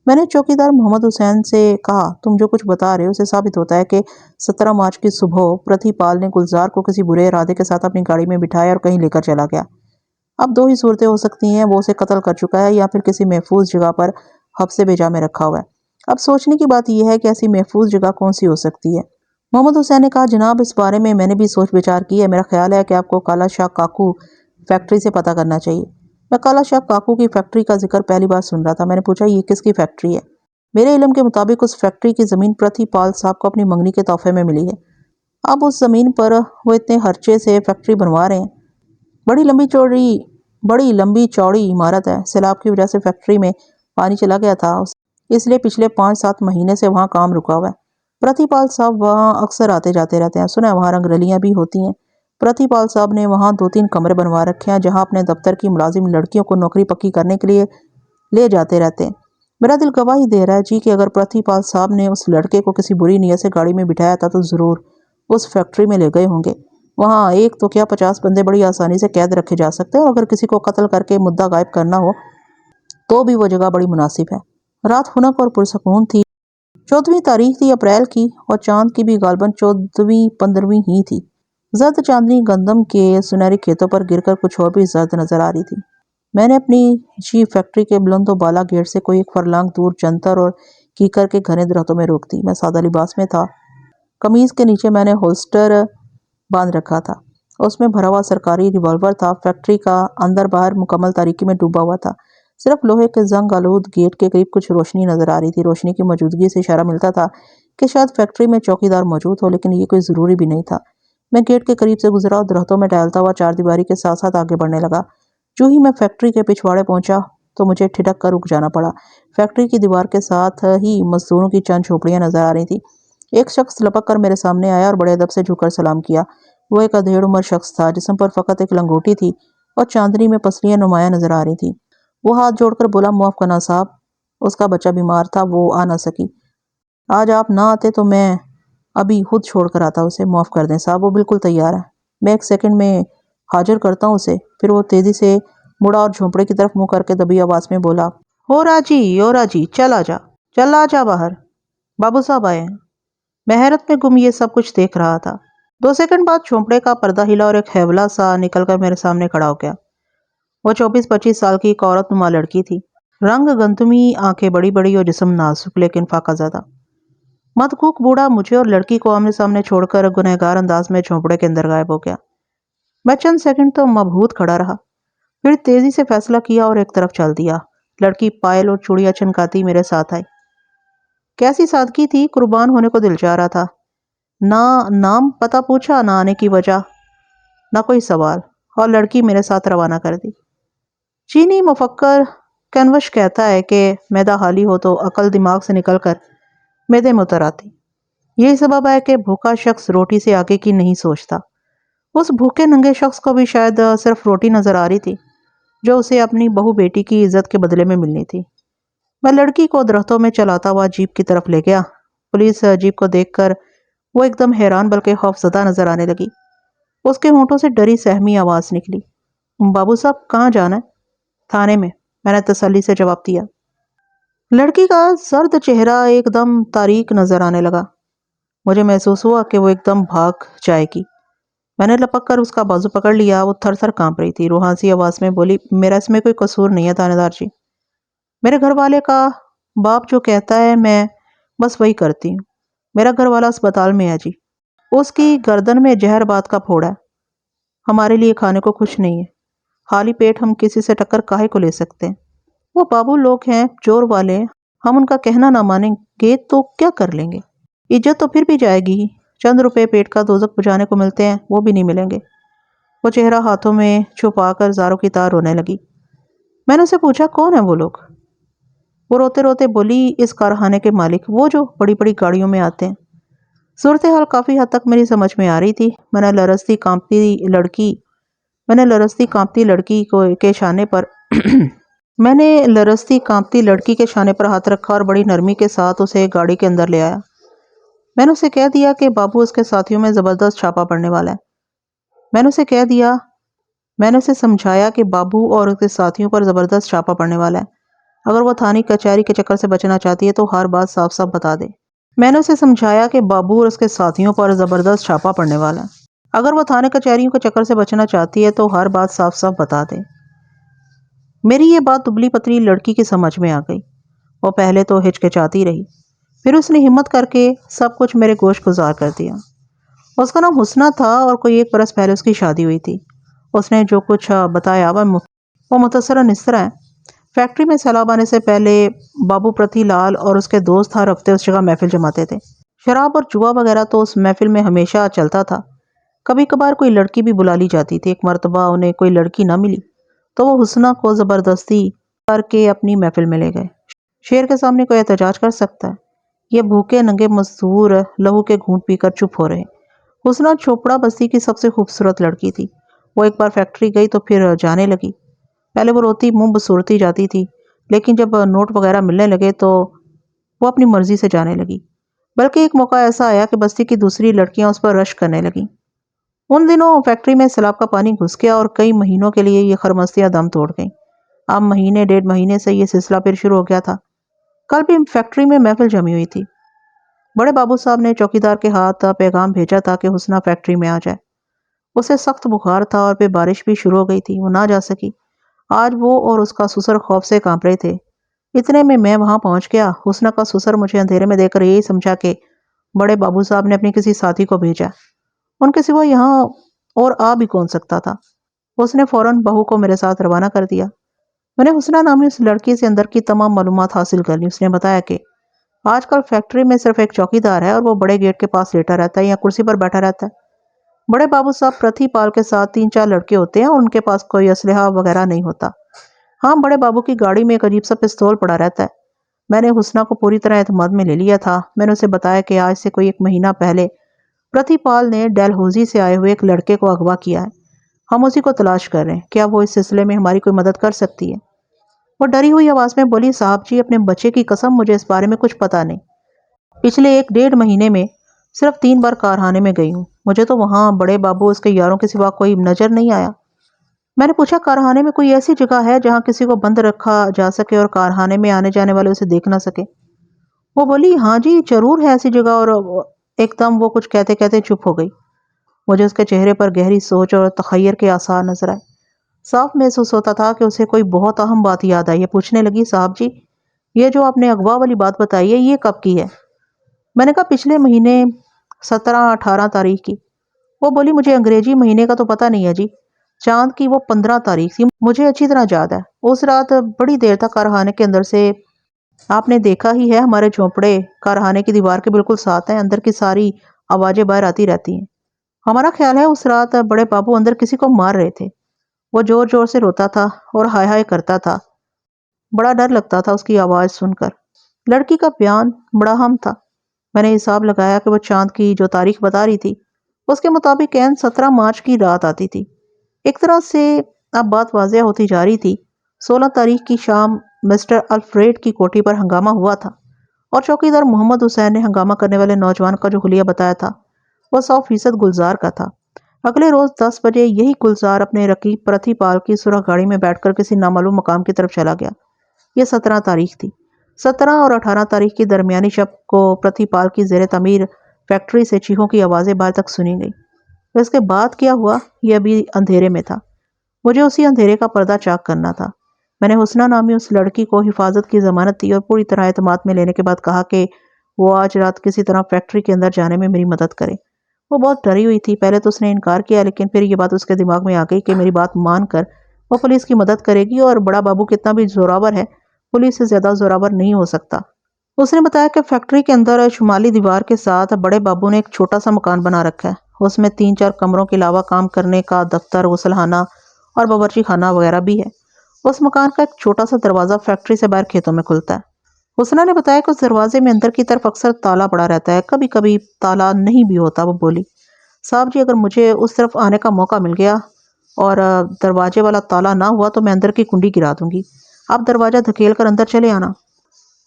میں نے چوکیدار محمد حسین سے کہا تم جو کچھ بتا رہے ہو اسے ثابت ہوتا ہے کہ 17 مارچ کی صبح پرتھی پال نے گلزار کو کسی برے ارادے کے ساتھ اپنی گاڑی میں بٹھایا اور کہیں لے کر چلا گیا۔ اب 2 ہی صورتیں ہو سکتی ہیں، وہ اسے قتل کر چکا ہے یا پھر کسی محفوظ جگہ پر حبس بجا میں رکھا ہوا ہے۔ اب سوچنے کی بات یہ ہے کہ ایسی محفوظ جگہ کون سی ہو سکتی ہے؟ محمد حسین نے کہا جناب اس بارے میں نے بھی سوچ بچار کی ہے۔ میرا خیال ہے کہ آپ کو کالا شاہ کاکو فیکٹری سے پتہ کرنا چاہیے۔ میں کالا شاہ کاکو کی فیکٹری کا ذکر پہلی بار سن رہا تھا۔ میں نے پوچھا یہ کس کی فیکٹری ہے؟ میرے علم کے مطابق اس فیکٹری کی زمین پرتھی پال صاحب کو اپنی منگنی کے تحفے میں ملی ہے۔ اب اس زمین پر وہ اتنے خرچے سے فیکٹری بنوا رہے ہیں۔ بڑی لمبی چوڑی عمارت ہے۔ سیلاب کی وجہ سے فیکٹری میں پانی چلا گیا تھا، اس لیے پچھلے 5-7 مہینے سے وہاں کام رکا ہوا ہے۔ پرتی پال صاحب وہاں اکثر آتے جاتے رہتے ہیں، سنا ہے وہاں رنگرلیاں بھی ہوتی ہیں۔ پرتی پال صاحب نے وہاں 2-3 کمرے بنوا رکھے ہیں جہاں اپنے دفتر کی ملازم لڑکیوں کو نوکری پکی کرنے کے لیے لے جاتے رہتے ہیں۔ میرا دل گواہی دے رہا ہے جی کہ اگر پرتی پال صاحب نے اس لڑکے کو کسی بری نیت سے گاڑی میں بٹھایا تھا تو ضرور اس فیکٹری میں لے گئے ہوں گے۔ وہاں ایک تو کیا 50 بندے بڑی آسانی سے قید رکھے جا سکتے ہیں، اور اگر کسی کو قتل کر کے مدعا غائب کرنا ہو تو بھی وہ جگہ بڑی مناسب ہے۔ رات خنک اور پرسکون تھی۔ 14ویں تاریخ تھی اپریل کی، اور چاند کی بھی غالباً 14ویں-15ویں ہی تھی۔ زرد چاندنی گندم کے سنہری کھیتوں پر گر کر کچھ اور بھی زرد نظر آ رہی تھی۔ میں نے اپنی شیپ فیکٹری کے بلند و بالا گیٹ سے کوئی 1 فرلانگ دور جنتر اور کیکر کے گھنے درختوں میں روک دی۔ میں سادہ لباس میں تھا۔ قمیض کے نیچے میں نے ہولسٹر باندھ رکھا تھا، اس میں بھرا ہوا سرکاری ریوالور تھا۔ فیکٹری کا اندر باہر مکمل تاریکی میں ڈوبا ہوا تھا۔ صرف لوہے کے زنگ آلود گیٹ کے قریب کچھ روشنی نظر آ رہی تھی۔ روشنی کی موجودگی سے اشارہ ملتا تھا کہ شاید فیکٹری میں چوکیدار موجود ہو، لیکن یہ کوئی ضروری بھی نہیں تھا۔ میں گیٹ کے قریب سے گزرا اور درختوں میں ٹہلتا ہوا 4 دیواری کے ساتھ ساتھ آگے بڑھنے لگا۔ جو ہی میں فیکٹری کے پچھواڑے پہنچا تو مجھے ٹھٹک کر رک جانا پڑا۔ فیکٹری کی دیوار کے ساتھ ہی مزدوروں کی چند جھوپڑیاں نظر آ رہی تھیں۔ ایک شخص لپک کر میرے سامنے آیا اور بڑے ادب سے جھک کر سلام کیا۔ وہ ایک ادھیڑ عمر شخص تھا، جسم پر فقط ایک لنگوٹی تھی اور چاندنی میں پسلیاں نمایاں نظر آ رہی تھیں۔ وہ ہاتھ جوڑ کر بولا، معاف کرنا صاحب، اس کا بچہ بیمار تھا، وہ آ نہ سکی۔ آج آپ نہ آتے تو میں ابھی خود چھوڑ کر آتا اسے۔ معاف کر دیں صاحب، وہ بالکل تیار ہے، میں 1 سیکنڈ میں حاضر کرتا ہوں اسے۔ پھر وہ تیزی سے مڑا اور جھونپڑے کی طرف منہ کر کے دبی آواز میں بولا، ہو راجی چل آ جا باہر، بابو صاحب آئے ہیں۔ میں حیرت میں گم یہ سب کچھ دیکھ رہا تھا۔ 2 سیکنڈ بعد جھونپڑے کا پردہ ہلا اور ایک ہیولا سا نکل کر میرے سامنے کھڑا ہو گیا۔ وہ 24-25 سال کی ایک عورت نما لڑکی تھی۔ رنگ گندمی، آنکھیں بڑی بڑی اور جسم نازک لیکن فاقہ زدہ۔ مدکوک بوڑھا مجھے اور لڑکی کو آمنے سامنے چھوڑ کر گنہگار انداز میں جھونپڑے کے اندر غائب ہو گیا۔ میں چند سیکنڈ تو مبہوت کھڑا رہا، پھر تیزی سے فیصلہ کیا اور ایک طرف چل دیا۔ لڑکی پائل اور چوڑیاں چھنکاتی میرے ساتھ آئی۔ کیسی سادگی تھی، قربان ہونے کو دل چاہ رہا تھا۔ نہ نام پتہ پوچھا، نہ آنے کی وجہ، نہ کوئی سوال، اور لڑکی میرے ساتھ روانہ کر دی۔ چینی مفکر کینوش کہتا ہے کہ معدہ خالی ہو تو عقل دماغ سے نکل کر معدے میں اتر آتی۔ یہی سبب ہے کہ بھوکا شخص روٹی سے آگے کی نہیں سوچتا۔ اس بھوکے ننگے شخص کو بھی شاید صرف روٹی نظر آ رہی تھی جو اسے اپنی بہو بیٹی کی عزت کے بدلے میں ملنی تھی۔ میں لڑکی کو درختوں میں چلاتا ہوا جیپ کی طرف لے گیا۔ پولیس جیپ کو دیکھ کر وہ ایک دم حیران بلکہ خوفزدہ نظر آنے لگی۔ اس کے ہونٹوں سے ڈری سہمی آواز نکلی، بابو صاحب کہاں جانا ہے؟ تھانے میں نے تسلی سے جواب دیا۔ لڑکی کا زرد چہرہ ایک دم تاریک نظر آنے لگا۔ مجھے محسوس ہوا کہ وہ ایک دم بھاگ جائے گی۔ میں نے لپک کر اس کا بازو پکڑ لیا۔ وہ تھر تھر کانپ رہی تھی، روحانسی آواز میں بولی، میرا اس میں کوئی قصور نہیں ہے تھانے دار جی۔ میرے گھر والے کا باپ جو کہتا ہے میں بس وہی کرتی ہوں۔ میرا گھر والا اسپتال میں ہے جی، اس کی گردن میں زہر بات کا پھوڑا ہے، ہمارے لیے کھانے کو کچھ نہیں ہے، خالی پیٹ ہم کسی سے ٹکر کاہے کو لے سکتے ہیں؟ وہ بابو لوگ ہیں، جور والے، ہم ان کا کہنا نہ مانیں گے تو کیا کر لیں گے؟ عزت تو پھر بھی جائے گی ہی، چند روپے پیٹ کا دوزخ بجھانے کو ملتے ہیں، وہ بھی نہیں ملیں گے۔ وہ چہرہ ہاتھوں میں چھپا کر زاروں کی طرح رونے لگی۔ میں نے اسے پوچھا، کون ہیں وہ لوگ؟ وہ روتے روتے بولی، اس کارخانے کے مالک، وہ جو بڑی بڑی گاڑیوں میں آتے ہیں۔ صورتحال کافی حد تک میری سمجھ میں آ رہی تھی۔ میں نے لرزتی کانپتی لڑکی کے شانے پر ہاتھ رکھا اور بڑی نرمی کے ساتھ اسے گاڑی کے اندر لے آیا۔ میں نے اسے کہہ دیا کہ بابو اس کے ساتھیوں میں زبردست چھاپا پڑنے والا ہے۔ میں نے اسے سمجھایا کہ بابو اور اس کے ساتھیوں پر زبردست چھاپا پڑنے والا ہے۔ اگر وہ تھانے کچہری کے چکر سے بچنا چاہتی ہے تو ہر بات صاف صاف بتا دے۔ میں نے اسے سمجھایا کہ بابو اور اس کے ساتھیوں پر زبردست چھاپا پڑنے والا ہے۔ اگر وہ تھانے کچہریوں کے چکر سے بچنا چاہتی ہے تو ہر بات صاف صاف بتا دے۔ میری یہ بات دبلی پتلی لڑکی کی سمجھ میں آ گئی۔ وہ پہلے تو ہچکچاتی رہی، پھر اس نے ہمت کر کے سب کچھ میرے گوش گزار کر دیا۔ اس کا نام حسنہ تھا اور کوئی 1 برس پہلے اس کی شادی ہوئی تھی۔ اس نے جو کچھ بتایا وہ مختصراً اس طرح ہے۔ فیکٹری میں سیلاب آنے سے پہلے بابو پرتھی لال اور اس کے دوست ہر ہفتے اس جگہ محفل جماتے تھے۔ شراب اور جوا وغیرہ تو اس محفل میں ہمیشہ چلتا تھا۔ کبھی کبھار کوئی لڑکی بھی بلا لی جاتی تھی۔ ایک مرتبہ انہیں کوئی لڑکی نہ ملی تو وہ حسنہ کو زبردستی کر کے اپنی محفل میں لے گئے۔ شیر کے سامنے کوئی احتجاج کر سکتا ہے؟ یہ بھوکے ننگے مزدور لہو کے گھونٹ پی کر چپ ہو رہے۔ حسنہ چوپڑا بستی کی سب سے خوبصورت لڑکی تھی۔ وہ ایک بار فیکٹری گئی تو پھر جانے لگی۔ پہلے وہ روتی منہ بسورتی جاتی تھی، لیکن جب نوٹ وغیرہ ملنے لگے تو وہ اپنی مرضی سے جانے لگی۔ بلکہ ایک موقع ایسا آیا کہ بستی کی دوسری لڑکیاں اس پر رش کرنے لگیں۔ ان دنوں فیکٹری میں سیلاب کا پانی گھس گیا اور کئی مہینوں کے لیے یہ خرمستیاں دم توڑ گئیں۔ اب مہینے ڈیڑھ مہینے سے یہ سلسلہ پھر شروع ہو گیا تھا۔ کل بھی فیکٹری میں محفل جمی ہوئی تھی۔ بڑے بابو صاحب نے چوکیدار کے ہاتھ پیغام بھیجا تھا کہ حسنہ فیکٹری میں آ جائے۔ اسے سخت بخار تھا اور پھر بارش بھی شروع ہو گئی تھی، وہ نہ جا سکی۔ آج وہ اور اس کا سسر خوف سے کانپ رہے تھے۔ اتنے میں وہاں پہنچ گیا۔ حسنہ کا سسر مجھے اندھیرے میں دیکھ کر یہی سمجھا کہ بڑے بابو صاحب نے اپنے کسی ساتھی کو بھیجا۔ ان کے سوا یہاں اور آ بھی کون سکتا تھا؟ اس نے فوراً بہو کو میرے ساتھ روانہ کر دیا۔ میں نے حسنہ نامی اس لڑکی سے اندر کی تمام معلومات حاصل کر لی۔ اس نے بتایا کہ آج کل فیکٹری میں صرف ایک چوکیدار ہے اور وہ بڑے گیٹ کے پاس لیٹا رہتا ہے یا کرسی پر بیٹھا رہتا ہے۔ بڑے بابو صاحب پرتھی پال کے ساتھ 3-4 لڑکے ہوتے ہیں اور ان کے پاس کوئی اسلحہ وغیرہ نہیں ہوتا۔ ہاں، بڑے بابو کی گاڑی میں ایک عجیب سا پستول پڑا رہتا ہے۔ میں نے حسنہ کو پوری طرح اعتماد میں لے لیا تھا۔ میں نے اسے بتایا کہ آج سے کوئی 1 مہینہ پہلے پرتھی پال نے ڈیلہوزی سے آئے ہوئے ایک لڑکے کو اغوا کیا ہے۔ ہم اسی کو تلاش کر رہے ہیں۔ کیا وہ اس سلسلے میں ہماری کوئی مدد کر سکتی ہے؟ وہ ڈری ہوئی آواز میں بولی، صاحب جی، اپنے بچے کی قسم مجھے اس بارے میں کچھ پتہ نہیں۔ پچھلے 1-1.5 مہینے میں صرف 3 بار کارخانے میں گئی ہوں۔ مجھے تو وہاں بڑے بابو اس کے یاروں کے سوا کوئی نظر نہیں آیا۔ میں نے پوچھا، کارخانے میں کوئی ایسی جگہ ہے جہاں کسی کو بند رکھا جا سکے اور کارخانے میں آنے جانے والے اسے دیکھ نہ سکے؟ وہ بولی، ہاں جی، ضرور ہے ایسی جگہ، اور ایک دم وہ کچھ کہتے کہتے چپ ہو گئی۔ مجھے اس کے چہرے پر گہری سوچ اور تخیر کے آثار نظر آئے۔ صاف محسوس ہوتا تھا کہ اسے کوئی بہت اہم بات یاد آئی ہے۔ پوچھنے لگی، صاحب جی، یہ جو آپ نے اغوا والی بات بتائی ہے، یہ کب کی ہے؟ میں نے کہا، پچھلے مہینے 17-18 تاریخ کی۔ وہ بولی، مجھے انگریزی مہینے کا تو پتہ نہیں ہے جی، چاند کی وہ 15 تاریخ تھی، مجھے اچھی طرح یاد ہے۔ اس رات بڑی دیر تک کارخانے کے اندر سے، آپ نے دیکھا ہی ہے، ہمارے جھونپڑے کارخانے کی دیوار کے بالکل ساتھ ہیں، اندر کی ساری آوازیں باہر آتی رہتی ہیں۔ ہمارا خیال ہے اس رات بڑے بابو اندر کسی کو مار رہے تھے۔ وہ زور زور سے روتا تھا اور ہائے ہائے کرتا تھا۔ بڑا ڈر لگتا تھا اس کی آواز سن کر۔ لڑکی کا بیان بڑا اہم تھا۔ میں نے حساب لگایا کہ وہ چاند کی جو تاریخ بتا رہی تھی، اس کے مطابق عین 17 مارچ کی رات آتی تھی۔ ایک طرح سے اب بات واضح ہوتی جا رہی تھی۔ 16 تاریخ کی شام مسٹر الفریڈ کی کوٹھی پر ہنگامہ ہوا تھا اور چوکیدار محمد حسین نے ہنگامہ کرنے والے نوجوان کا جو حلیہ بتایا تھا وہ 100% گلزار کا تھا۔ اگلے روز 10 بجے یہی گلزار اپنے رقیب پرتھی پال کی سرخ گاڑی میں بیٹھ کر کسی نامعلوم مقام کی طرف چلا گیا۔ یہ 17 تاریخ تھی۔ 17 اور 18 تاریخ کی درمیانی شب کو پرتھی پال کی زیر تعمیر فیکٹری سے چیخوں کی آوازیں باہر تک سنی گئی۔ اس کے بعد کیا ہوا، یہ ابھی اندھیرے میں تھا۔ مجھے اسی اندھیرے کا پردہ چاک کرنا تھا۔ میں نے حسنہ نامی اس لڑکی کو حفاظت کی ضمانت دی اور پوری طرح اعتماد میں لینے کے بعد کہا کہ وہ آج رات کسی طرح فیکٹری کے اندر جانے میں میری مدد کرے۔ وہ بہت ڈری ہوئی تھی۔ پہلے تو اس نے انکار کیا، لیکن پھر یہ بات اس کے دماغ میں آ گئی کہ میری بات مان کر وہ پولیس کی مدد کرے گی، اور بڑا بابو کتنا بھی زوراور ہے، پولیس سے زیادہ زوراور نہیں ہو سکتا۔ اس نے بتایا کہ فیکٹری کے اندر شمالی دیوار کے ساتھ بڑے بابو نے ایک چھوٹا سا مکان بنا رکھا ہے۔ اس میں 3-4 کمروں کے علاوہ کام کرنے کا دفتر، غسل خانہ اور باورچی خانہ وغیرہ بھی ہے۔ اس مکان کا ایک چھوٹا سا دروازہ فیکٹری سے باہر کھیتوں میں کھلتا ہے۔ حسنہ نے بتایا کہ اس دروازے میں اندر کی طرف اکثر تالا پڑا رہتا ہے، کبھی کبھی تالا نہیں بھی ہوتا۔ وہ بولی، صاحب جی، اگر مجھے اس طرف آنے کا موقع مل گیا اور دروازے والا تالا نہ ہوا تو میں اندر کی کنڈی گرا دوں گی۔ آپ دروازہ دھکیل کر اندر چلے آنا۔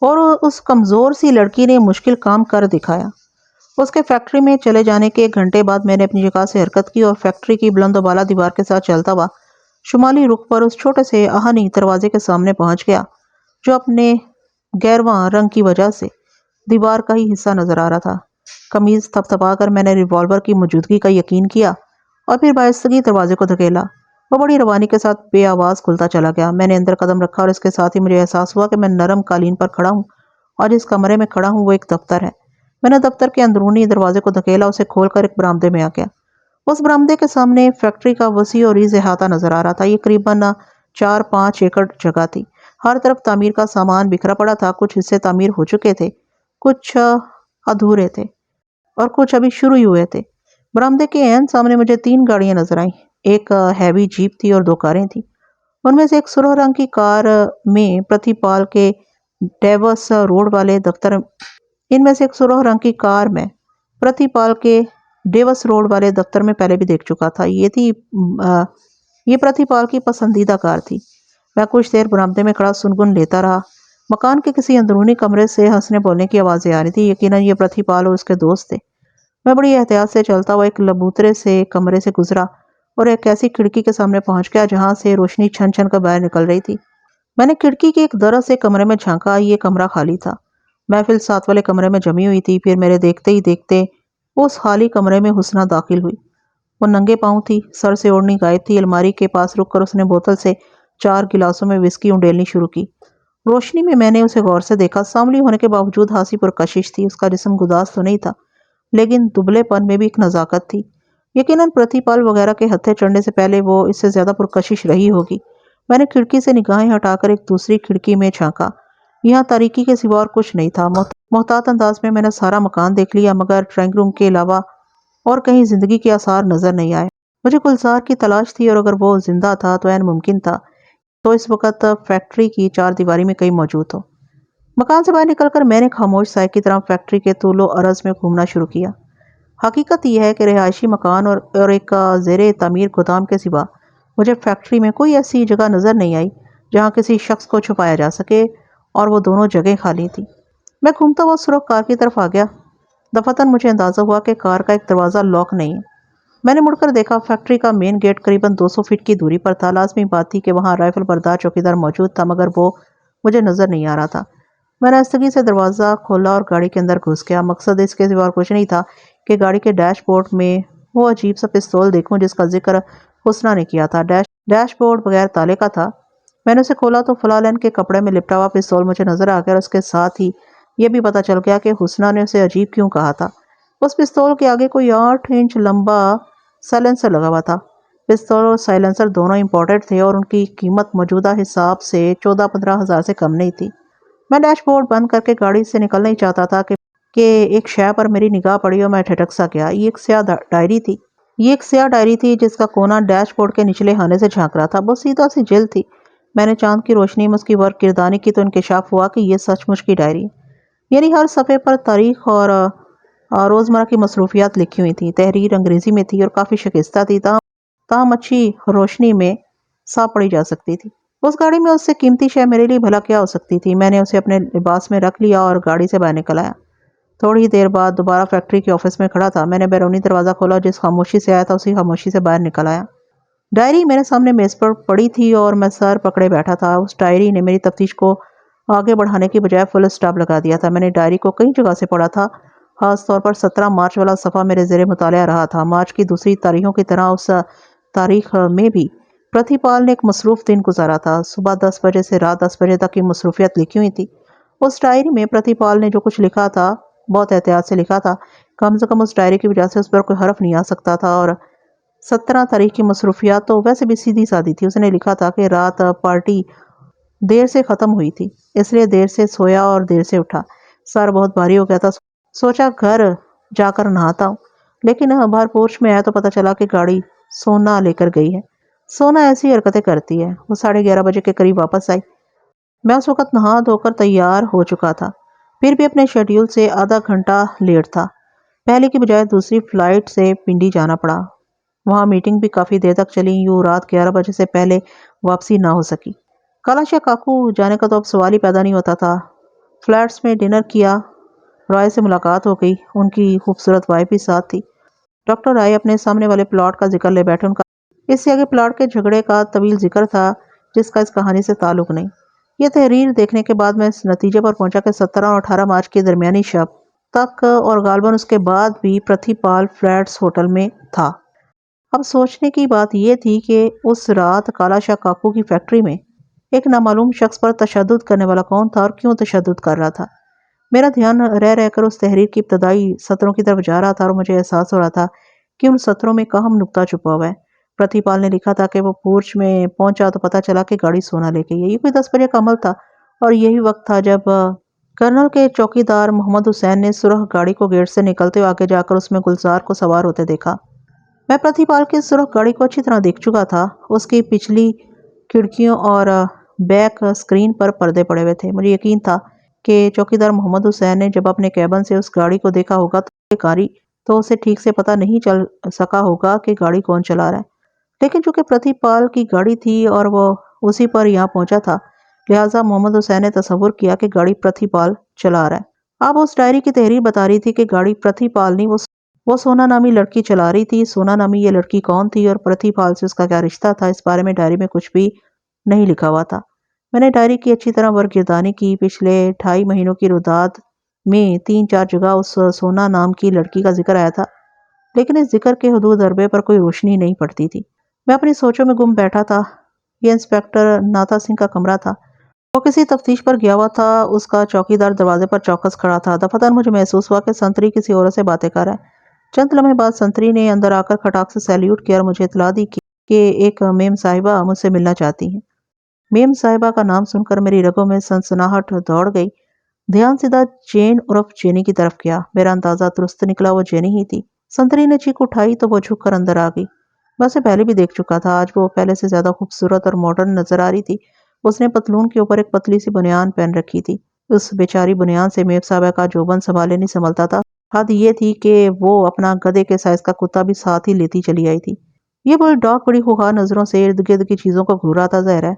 اور اس کمزور سی لڑکی نے مشکل کام کر دکھایا۔ اس کے فیکٹری میں چلے جانے کے 1 گھنٹے بعد میں نے اپنی جگہ سے حرکت کی اور فیکٹری کی بلند و بالا دیوار کے ساتھ چلتا ہوا شمالی رخ پر اس چھوٹے سے آہنی دروازے کے سامنے پہنچ گیا، جو اپنے گہرواں رنگ کی وجہ سے دیوار کا ہی حصہ نظر آ رہا تھا۔ قمیض تھپتھپا کر میں نے ریوالور کی موجودگی کا یقین کیا اور پھر بآہستگی دروازے کو دھکیلا۔ وہ بڑی روانی کے ساتھ بے آواز کھلتا چلا گیا۔ میں نے اندر قدم رکھا اور اس کے ساتھ ہی مجھے احساس ہوا کہ میں نرم قالین پر کھڑا ہوں اور جس کمرے میں کھڑا ہوں وہ ایک دفتر ہے۔ میں نے دفتر کے اندرونی دروازے کو دھکیلا، اسے کھول کر ایک برآمدے میں آ گیا۔ اس برآمدے کے سامنے فیکٹری کا وسیع اور ریز احاطہ نظر آ رہا تھا۔ یہ قریباً 4-5 ایکڑ جگہ تھی۔ ہر طرف تعمیر کا سامان بکھرا پڑا تھا۔ کچھ حصے تعمیر ہو چکے تھے، کچھ ادھورے تھے۔ اور کچھ ابھی شروع ہی ہوئے تھے۔ برآمدے کے عین سامنے مجھے 3 گاڑیاں نظر آئیں۔ ایک ہیوی جیپ تھی اور 2 کاریں تھیں۔ ان میں سے ایک سرخ رنگ کی کار میں پرتھی پال کے ڈیوس روڈ والے دفتر ان میں سے ایک سرخ رنگ کی کار میں پرتھی پال کے ڈیوس روڈ والے دفتر میں پہلے بھی دیکھ چکا تھا۔ یہ پرتھی پال کی پسندیدہ کار تھی۔ میں کچھ دیر برآمدے میں کھڑا سنگن لیتا رہا۔ مکان کے کسی اندرونی کمرے سے ہنسنے بولنے کی آوازیں آ رہی تھی۔ یقیناً یہ پرتھی پال اور اس کے دوست تھے۔ میں بڑی احتیاط سے چلتا ہوا ایک لبوترے سے کمرے سے گزرا اور ایک ایسی کھڑکی کے سامنے پہنچ گیا جہاں سے روشنی چھن چھن کر باہر نکل رہی تھی۔ میں نے کھڑکی کے ایک درز سے کمرے میں جھانکا۔ یہ کمرہ خالی تھا۔ محفل ساتھ والے کمرے میں جمی ہوئی تھی۔ پھر میرے دیکھتے ہی دیکھتے اس خالی کمرے میں حسنہ داخل ہوئی۔ وہ ننگے پاؤں تھی، سر سے اوڑھنی غائب تھی۔ الماری کے پاس رک کر اس نے بوتل سے 4 گلاسوں میں وسکی انڈیلنی شروع کی۔ روشنی میں نے اسے غور سے دیکھا۔ سانولی ہونے کے باوجود ہنسی پرکشش تھی۔ اس کا جسم گداز تو نہیں تھا، لیکن دبلے پن میں بھی ایک نزاکت تھی۔ یقیناً پرتھی پال وغیرہ کے ہتھے چڑھنے سے پہلے وہ اس سے زیادہ پرکشش رہی ہوگی۔ میں نے کھڑکی سے نگاہیں ہٹا کر ایک دوسری کھڑکی میں جھانکا۔ یہاں تاریکی کے سوا اور کچھ نہیں تھا۔ محتاط انداز میں نے سارا مکان دیکھ لیا، مگر ڈرائنگ روم کے علاوہ اور کہیں زندگی کے آثار نظر نہیں آئے۔ مجھے گلزار کی تلاش تھی اور اگر وہ زندہ تھا تو عین ممکن تھا تو اس وقت فیکٹری کی 4 دیواری میں کہیں موجود ہو۔ مکان سے باہر نکل کر میں نے خاموش سائے کی طرح فیکٹری کے طول و عرض میں گھومنا شروع کیا۔ حقیقت یہ ہے کہ رہائشی مکان اور ایک زیر تعمیر گودام کے سوا مجھے فیکٹری میں کوئی ایسی جگہ نظر نہیں آئی جہاں کسی شخص کو چھپایا جا سکے، اور وہ دونوں جگہیں خالی تھیں۔ میں گھومتا ہوا سرخ کار کی طرف آ گیا۔ دفعتاً مجھے اندازہ ہوا کہ کار کا ایک دروازہ لاک نہیں ہے۔ میں نے مڑ کر دیکھا۔ فیکٹری کا مین گیٹ قریباً 200 فٹ کی دوری پر تھا۔ لازمی بات تھی کہ وہاں رائفل بردار چوکیدار موجود تھا، مگر وہ مجھے نظر نہیں آ رہا تھا۔ میں نے آہستگی سے دروازہ کھولا اور گاڑی کے اندر گھس گیا۔ مقصد اس کے سوا اور کچھ نہیں تھا کہ گاڑی کے ڈیش بورڈ میں وہ عجیب سا پستول دیکھوں جس کا ذکر حسنہ نے کیا تھا۔ ڈیش بورڈ بغیر تالے کا تھا۔ میں نے اسے کھولا تو فلالین کے کپڑے میں لپٹا ہوا پستول مجھے نظر آ گیا، اور اس کے ساتھ ہی یہ بھی پتہ چل گیا کہ حسنہ نے اسے عجیب کیوں کہا تھا۔ اس پستول کے آگے کوئی 8 انچ لمبا سائلنسر لگا ہوا تھا۔ پستول اور سائلنسر دونوں امپورٹڈ تھے اور ان کی قیمت موجودہ حساب سے 14-15 ہزار سے کم نہیں تھی۔ میں ڈیش بورڈ بند کر کے گاڑی سے نکلنا ہی چاہتا تھا کہ ایک شے پر میری نگاہ پڑی اور میں ٹھٹک سا گیا۔ یہ ایک سیاہ ڈائری تھی جس کا کونا ڈیش بورڈ کے نچلے خانے سے جھانک رہا تھا۔ بہت سیدھا سی جلد تھی۔ میں نے چاند کی روشنی میں اس کی ورق گردانی کی تو انکشاف ہوا کہ یہ سچ مچ کی ڈائری، یعنی ہر صفحے پر تاریخ اور روزمرہ کی مصروفیات لکھی ہوئی تھیں۔ تحریر انگریزی میں تھی اور کافی شکستہ تھی، تاہم اچھی روشنی میں صاف پڑھی جا سکتی تھی۔ اس گاڑی میں اس سے قیمتی شے میرے لیے بھلا کیا ہو سکتی تھی؟ میں نے اسے اپنے لباس میں رکھ لیا اور گاڑی سے باہر نکل آیا۔ تھوڑی دیر بعد دوبارہ فیکٹری کے آفس میں کھڑا تھا۔ میں نے بیرونی دروازہ کھولا، جس خاموشی سے آیا تھا اسی خاموشی سے باہر نکل آیا۔ ڈائری میرے سامنے میز پر پڑی تھی اور میں سر پکڑے بیٹھا تھا۔ اس ڈائری نے میری تفتیش کو آگے بڑھانے کی بجائے فل اسٹاپ لگا دیا تھا۔ میں نے ڈائری کو کئی جگہ سے پڑھا تھا، خاص طور پر 17 مارچ والا صفحہ میرے زیر مطالعہ رہا تھا۔ مارچ کی دوسری تاریخوں کی طرح اس تاریخ میں بھی پرتھی پال نے ایک مصروف دن گزارا تھا۔ صبح 10 بجے سے رات 10 بجے تک کی مصروفیت لکھی ہوئی تھی۔ اس ڈائری میں پرتھی پال نے جو کچھ لکھا تھا بہت احتیاط سے لکھا تھا۔ کم سے کم اس ڈائری کی وجہ سے اس پر کوئی حرف نہیں آ سکتا تھا، اور 17 تاریخ کی مصروفیات تو ویسے بھی سیدھی سادی تھی۔ اس نے لکھا تھا کہ رات پارٹی دیر سے ختم ہوئی تھی، اس لیے دیر سے سویا اور دیر سے اٹھا۔ سر بہت بھاری ہو گیا تھا، سوچا گھر جا کر نہاتا ہوں، لیکن باہر پورچ میں آیا تو پتہ چلا کہ گاڑی سونا لے کر گئی ہے۔ سونا ایسی حرکتیں کرتی ہے۔ وہ 11:30 بجے کے قریب واپس آئی۔ میں اس وقت نہا دھو کر تیار ہو چکا تھا، پھر بھی اپنے شیڈیول سے آدھا گھنٹہ لیٹ تھا۔ پہلے کی بجائے دوسری فلائٹ سے پنڈی جانا پڑا۔ وہاں میٹنگ بھی کافی دیر تک چلی، یوں رات 11 بجے سے پہلے واپسی نہ ہو سکی۔ کالا شاہ کاکو جانے کا تو اب سوال ہی پیدا نہیں ہوتا تھا۔ فلیٹس میں ڈنر کیا، رائے سے ملاقات ہو گئی، ان کی خوبصورت وائف بھی ساتھ تھی۔ ڈاکٹر رائے اپنے سامنے والے پلاٹ کا ذکر لے بیٹھے۔ ان کا اس سے آگے پلاٹ کے جھگڑے کا طویل ذکر تھا جس کا اس کہانی سے تعلق نہیں۔ یہ تحریر دیکھنے کے بعد میں اس نتیجے پر پہنچا کہ 17 اور 18 مارچ کی درمیانی شب تک اور غالباً اس کے بعد بھی پرتھی پال فلیٹس ہوٹل میں تھا۔ اب سوچنے کی بات یہ تھی کہ اس رات کالا شاہ کاکو کی فیکٹری میں ایک نامعلوم شخص پر تشدد کرنے والا کون تھا اور کیوں تشدد کر رہا تھا۔ میرا دھیان رہ کر اس تحریر کی ابتدائی سطروں کی طرف جا رہا تھا، اور مجھے احساس ہو رہا تھا کہ ان سطروں میں ایک اہم نکتہ چھپا ہوا ہے۔ پرتھی پال نے لکھا تھا کہ وہ پورچ میں پہنچا تو پتہ چلا کہ گاڑی سونا لے گئی ہے۔ یہ کوئی 10 بجے کا عمل تھا، اور یہی وقت تھا جب کرنل کے چوکیدار محمد حسین نے سرخ گاڑی کو گیٹ سے نکلتے ہوئے آگے جا کر اس میں گلزار کو سوار ہوتے دیکھا۔ میں پرتھی پال کی سرخ گاڑی کو اچھی طرح دیکھ چکا تھا۔ اس کی پچھلی کھڑکیوں اور بیک اسکرین پر پردے پڑے ہوئے تھے۔ مجھے یقین تھا کہ چوکیدار محمد حسین نے جب اپنے کیبن سے اس گاڑی کو دیکھا ہوگا تو اسے ٹھیک سے پتہ نہیں چل سکا ہوگا کہ گاڑی کون چلا رہا ہے، لیکن چونکہ پرتھی پال کی گاڑی تھی اور وہ اسی پر یہاں پہنچا تھا، لہٰذا محمد حسین نے تصور کیا کہ گاڑی پرتھی پال چلا رہا ہے۔ اب اس ڈائری کی تحریر بتا رہی تھی کہ گاڑی پرتھی پال نہیں، وہ سونا نامی لڑکی چلا رہی تھی۔ سونا نامی یہ لڑکی کون تھی اور پرتھی پال سے اس کا کیا رشتہ تھا، اس بارے میں ڈائری میں کچھ بھی نہیں لکھا ہوا تھا۔ میں نے ڈائری کی اچھی طرح ورگردانی کی۔ پچھلے 2.5 مہینوں کی روداد میں 3-4 جگہ اس سونا نام کی لڑکی کا ذکر آیا تھا، لیکن اس ذکر کے حدود ضربے پر کوئی روشنی نہیں پڑتی تھی۔ میں اپنی سوچوں میں گم بیٹھا تھا۔ یہ انسپیکٹر ناتا سنگھ کا کمرہ تھا۔ وہ کسی تفتیش پر گیا ہوا تھا۔ اس کا چوکیدار دروازے پر چوکس کھڑا تھا۔ دفعتاً مجھے محسوس ہوا کہ سنتری کسی عورت سے باتیں کر رہا ہے۔ چند لمحے بعد سنتری نے اندر آ کر کھٹاک سے سیلیوٹ کیا اور مجھے اطلاع دی کہ ایک میم صاحبہ مجھ سے ملنا چاہتی ہیں۔ میم صاحبہ کا نام سن کر میری رگوں میں سنسناہٹ دوڑ گئی۔ دھیان سیدھا جین عرف جینی کی طرف گیا۔ میرا اندازہ درست نکلا، وہ جینی ہی تھی۔ سنتری نے چیخ اٹھائی تو وہ جھک کر اندر آ گئی۔ میں اسے پہلے بھی دیکھ چکا تھا۔ آج وہ پہلے سے زیادہ خوبصورت اور ماڈرن نظر آ رہی تھی۔ اس نے پتلون کے اوپر ایک پتلی سی بنیان پہن رکھی تھی۔ اس بیچاری بنیان سے میم صاحبہ کا جوبن سنبھالے نہیں سنبھلتا تھا۔ حد یہ تھی کہ وہ اپنا گدھے کے سائز کا کتا بھی ساتھ ہی لیتی چلی آئی تھی۔ یہ بل ڈاگ بڑی خوخار نظروں سے ارد گرد کی چیزوں کو گھور رہا تھا۔ ظاہر ہے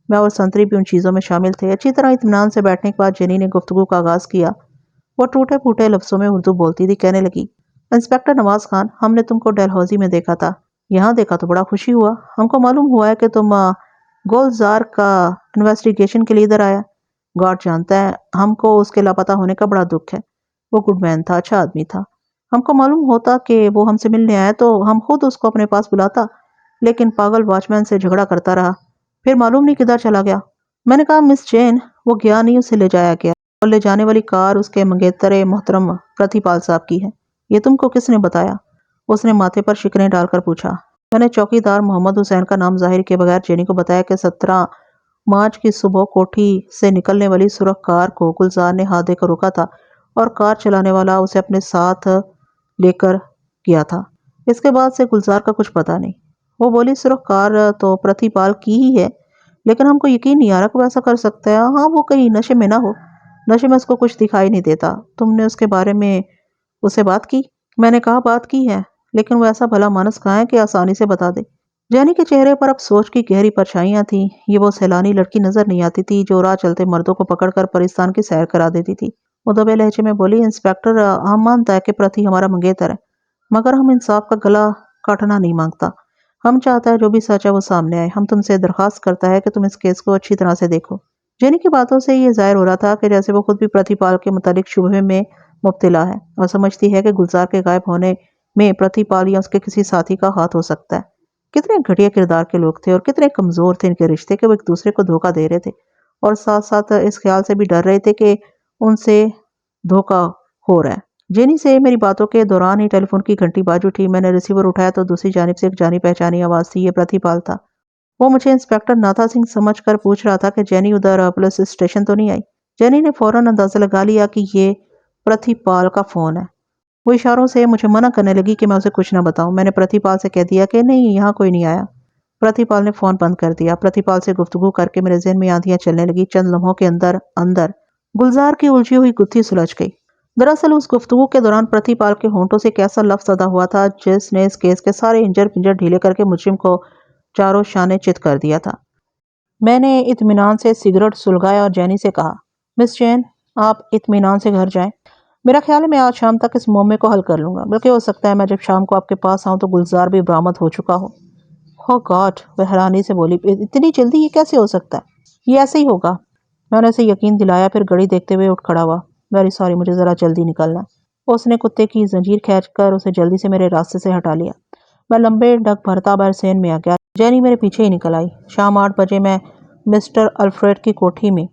میں اور سنتری بھی ان چیزوں میں شامل تھے۔ اچھی طرح اطمینان سے بیٹھنے کے بعد جینی نے گفتگو کا آغاز کیا۔ وہ ٹوٹے پھوٹے لفظوں میں اردو بولتی تھی۔ کہنے لگی، انسپیکٹر نواز خان، ہم نے تم کو ڈلہوزی میں دیکھا تھا۔ یہاں دیکھا تو بڑا خوشی ہوا۔ ہم کو معلوم ہوا ہے کہ تم گولزار کا انویسٹیگیشن کے لیے ادھر آیا۔ گاڈ جانتا ہے ہم کو اس کے لاپتہ ہونے کا بڑا دکھ ہے۔ وہ گڈ مین تھا، اچھا آدمی تھا۔ ہم کو معلوم ہوتا کہ وہ ہم سے ملنے آیا تو ہم خود اس کو اپنے پاس بلاتا، لیکن پاگل واچ مین سے جھگڑا کرتا رہا، پھر معلوم نہیں کدھر چلا گیا۔ میں نے کہا، مس جین، وہ گیا نہیں، اسے لے جایا گیا، اور لے جانے والی کار اس کے منگیتر محترم پرتھی پال صاحب کی ہے۔ یہ تم کو کس نے بتایا؟ اس نے ماتھے پر شکنیں ڈال کر پوچھا۔ میں نے چوکیدار محمد حسین کا نام ظاہر کیے بغیر جینی کو بتایا کہ 17 مارچ کی صبح کوٹھی سے نکلنے والی سرخ کار کو گلزار نے ہاتھ دے کر روکا تھا اور کار چلانے والا اسے اپنے ساتھ لے کر گیا تھا۔ اس کے بعد سے گلزار کا کچھ پتہ نہیں۔ وہ بولی، سرخ کار تو پرتھی پال کی ہی ہے، لیکن ہم کو یقین نہیں آ رہا کہ وہ ایسا کر سکتا ہے۔ ہاں، وہ کہیں نشے میں نہ ہو۔ نشے میں اس کو کچھ دکھائی نہیں دیتا۔ تم نے اس کے بارے میں اسے بات کی؟ میں نے کہا، بات کی ہے، لیکن وہ ایسا بھلا مانس کہاں ہے کہ آسانی سے بتا دے۔ جینی کے چہرے پر اب سوچ کی گہری پرچھائیاں تھیں۔ یہ وہ سیلانی لڑکی نظر نہیں آتی تھی جو راہ چلتے مردوں کو پکڑ کر پرستان کی سیر کرا دیتی تھی۔ وہ دبے لہجے میں بولی، انسپیکٹر، ہم مانتا ہے کہ پرتھی ہمارا منگیتر ہے، مگر ہم انصاف کا گلا کاٹنا نہیں مانگتا۔ ہم چاہتا ہے جو بھی سچ ہے وہ سامنے آئے۔ ہم تم سے درخواست کرتا ہے کہ تم اس کیس کو اچھی طرح سے دیکھو۔ جینی کی باتوں سے یہ ظاہر ہو رہا تھا کہ جیسے وہ خود بھی پرتھی پال کے متعلق شبہے میں مبتلا ہے اور سمجھتی ہے کہ گلزار کے غائب ہونے میں پرتھی پال یا اس کے کسی ساتھی کا ہاتھ ہو سکتا ہے۔ کتنے گھٹیا کردار کے لوگ تھے اور کتنے کمزور تھے ان کے رشتے کہ وہ ایک دوسرے کو دھوکہ دے رہے تھے اور ساتھ ساتھ اس خیال سے بھی ڈر رہے تھے کہ ان سے دھوکہ ہو رہا ہے۔ جینی سے میری باتوں کے دوران ہی ٹیلی فون کی گھنٹی باز اٹھی۔ میں نے ریسیور اٹھایا تو دوسری جانب سے ایک جانی پہچانی آواز تھی۔ یہ پرتھی پال تھا۔ وہ مجھے انسپیکٹر ناتا سنگھ سمجھ کر پوچھ رہا تھا کہ جینی ادھر پولیس اسٹیشن تو نہیں آئی۔ جینی نے فوراً اندازہ لگا لیا کہ یہ پرتھی پال کا فون ہے۔ وہ اشاروں سے مجھے منع کرنے لگی کہ میں اسے کچھ نہ بتاؤں۔ میں نے پرتھی پال سے کہہ دیا کہ نہیں، یہاں کوئی نہیں آیا۔ پرتھی پال نے فون بند کر دیا۔ پرتھی پال سے گفتگو کر کے میرے ذہن میں آندھیاں چلنے لگی۔ چند لمحوں کے اندر گلزار کی الجھی ہوئی گتھی سلجھ گئی۔ دراصل اس گفتگو کے دوران پرتھی پال کے ہونٹوں سے ایک ایسا لفظ ادا ہوا تھا جس نے اس کیس کے سارے انجر پنجر ڈھیلے کر کے مجرم کو چاروں شانے چت کر دیا تھا۔ میں نے اطمینان سے سگریٹ سلگایا اور جینی سے کہا، مس جین، آپ اطمینان سے گھر جائیں۔ میرا خیال ہے میں آج شام تک اس معاملے کو حل کر لوں گا، بلکہ ہو سکتا ہے میں جب شام کو آپ کے پاس آؤں تو گلزار بھی برآمد ہو چکا ہو۔ ہو گاڈ، وہ حیرانی سے بولی، اتنی جلدی یہ کیسے ہو سکتا ہے؟ یہ ایسے ہی ہوگا۔ میں نے اسے یقین دلایا، پھر گھڑی دیکھتے ہوئے اٹھ کھڑا ہوا۔ ویری سوری، مجھے ذرا جلدی نکلنا ہے۔ اس نے کتے کی زنجیر کھینچ کر اسے جلدی سے میرے راستے سے ہٹا لیا۔ میں لمبے ڈگ بھرتا برسین میں آ گیا۔ جینی میرے پیچھے ہی نکل آئی۔ شام 8 بجے میں مسٹر الفریڈ کی کوٹھی میں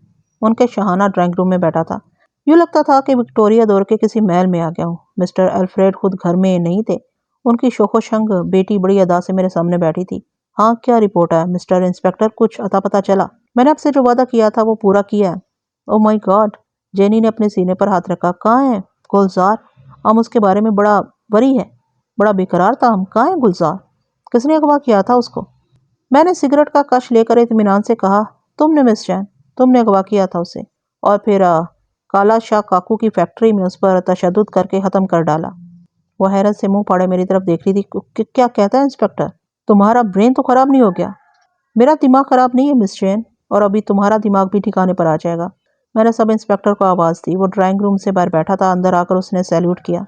ان کے شاہانہ ڈرائنگ روم میں بیٹھا تھا۔ یوں لگتا تھا کہ وکٹوریہ دور کے کسی محل میں آ گیا ہوں۔ مسٹر الفریڈ خود گھر میں نہیں تھے۔ ان کی شوخ و شنگ بیٹی بڑی ادا سے میرے سامنے بیٹھی تھی۔ ہاں، کیا رپورٹ ہے مسٹر انسپیکٹر؟ کچھ اتا پتہ چلا؟ میں نے آپ سے جو وعدہ کیا تھا وہ پورا کیا ہے۔ او مائی گاڈ، جینی نے اپنے سینے پر ہاتھ رکھا۔ کہاں ہے گلزار؟ ہم اس کے بارے میں بڑا وری ہے، بڑا بےقرار تھا ہم۔ کہاں ہے گلزار؟ کس نے اغوا کیا تھا اس کو؟ میں نے سگریٹ کا کش لے کر اطمینان سے کہا، تم نے مس جین، تم نے اغوا کیا تھا اسے، اور پھر کالا شاہ کاکو کی فیکٹری میں اس پر تشدد کر کے ختم کر ڈالا۔ وہ حیرت سے منہ پھاڑے میری طرف دیکھ رہی تھی۔ کیا کہتا ہے انسپکٹر؟ تمہارا برین تو خراب نہیں ہو گیا؟ میرا دماغ خراب نہیں ہے مس جین، اور ابھی تمہارا دماغ بھی ٹھکانے پر آ جائے گا۔ میں نے سب انسپکٹر کو آواز دی۔ وہ ڈرائنگ روم سے باہر بیٹھا تھا۔ اندر آ کر اس نے سیلیوٹ کیا۔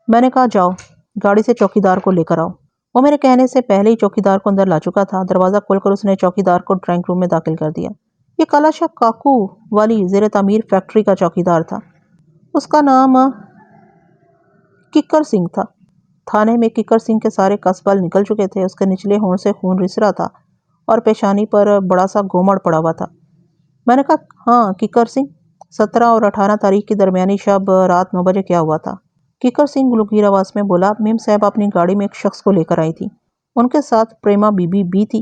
میں نے کہا، جاؤ گاڑی سے چوکیدار کو لے کر آؤ۔ وہ میرے کہنے سے پہلے ہی چوکیدار کو اندر لا چکا تھا۔ دروازہ کھول کر اس نے چوکیدار کو ڈرائنگ روم میں داخل کر دیا۔ یہ کالا شاہ کاکو والی زیر تعمیر فیکٹری کا چوکیدار تھا۔ اس کا نام ککر سنگھ تھا۔ تھانے میں ککر سنگھ کے سارے قصبال نکل چکے تھے۔ اس کے نچلے ہونٹ سے خون رس رہا تھا اور پیشانی پر بڑا سا گومڑ پڑا ہوا تھا۔ میں نے کہا، ہاں ککر سنگھ، 17 اور 18 تاریخ کی درمیانی شب رات 9 بجے کیا ہوا تھا؟ ککر سنگھ گلگیر آواز میں بولا، میم صاحب اپنی گاڑی میں ایک شخص کو لے کر آئی تھی، ان کے ساتھ پریما بی بی بھی تھی۔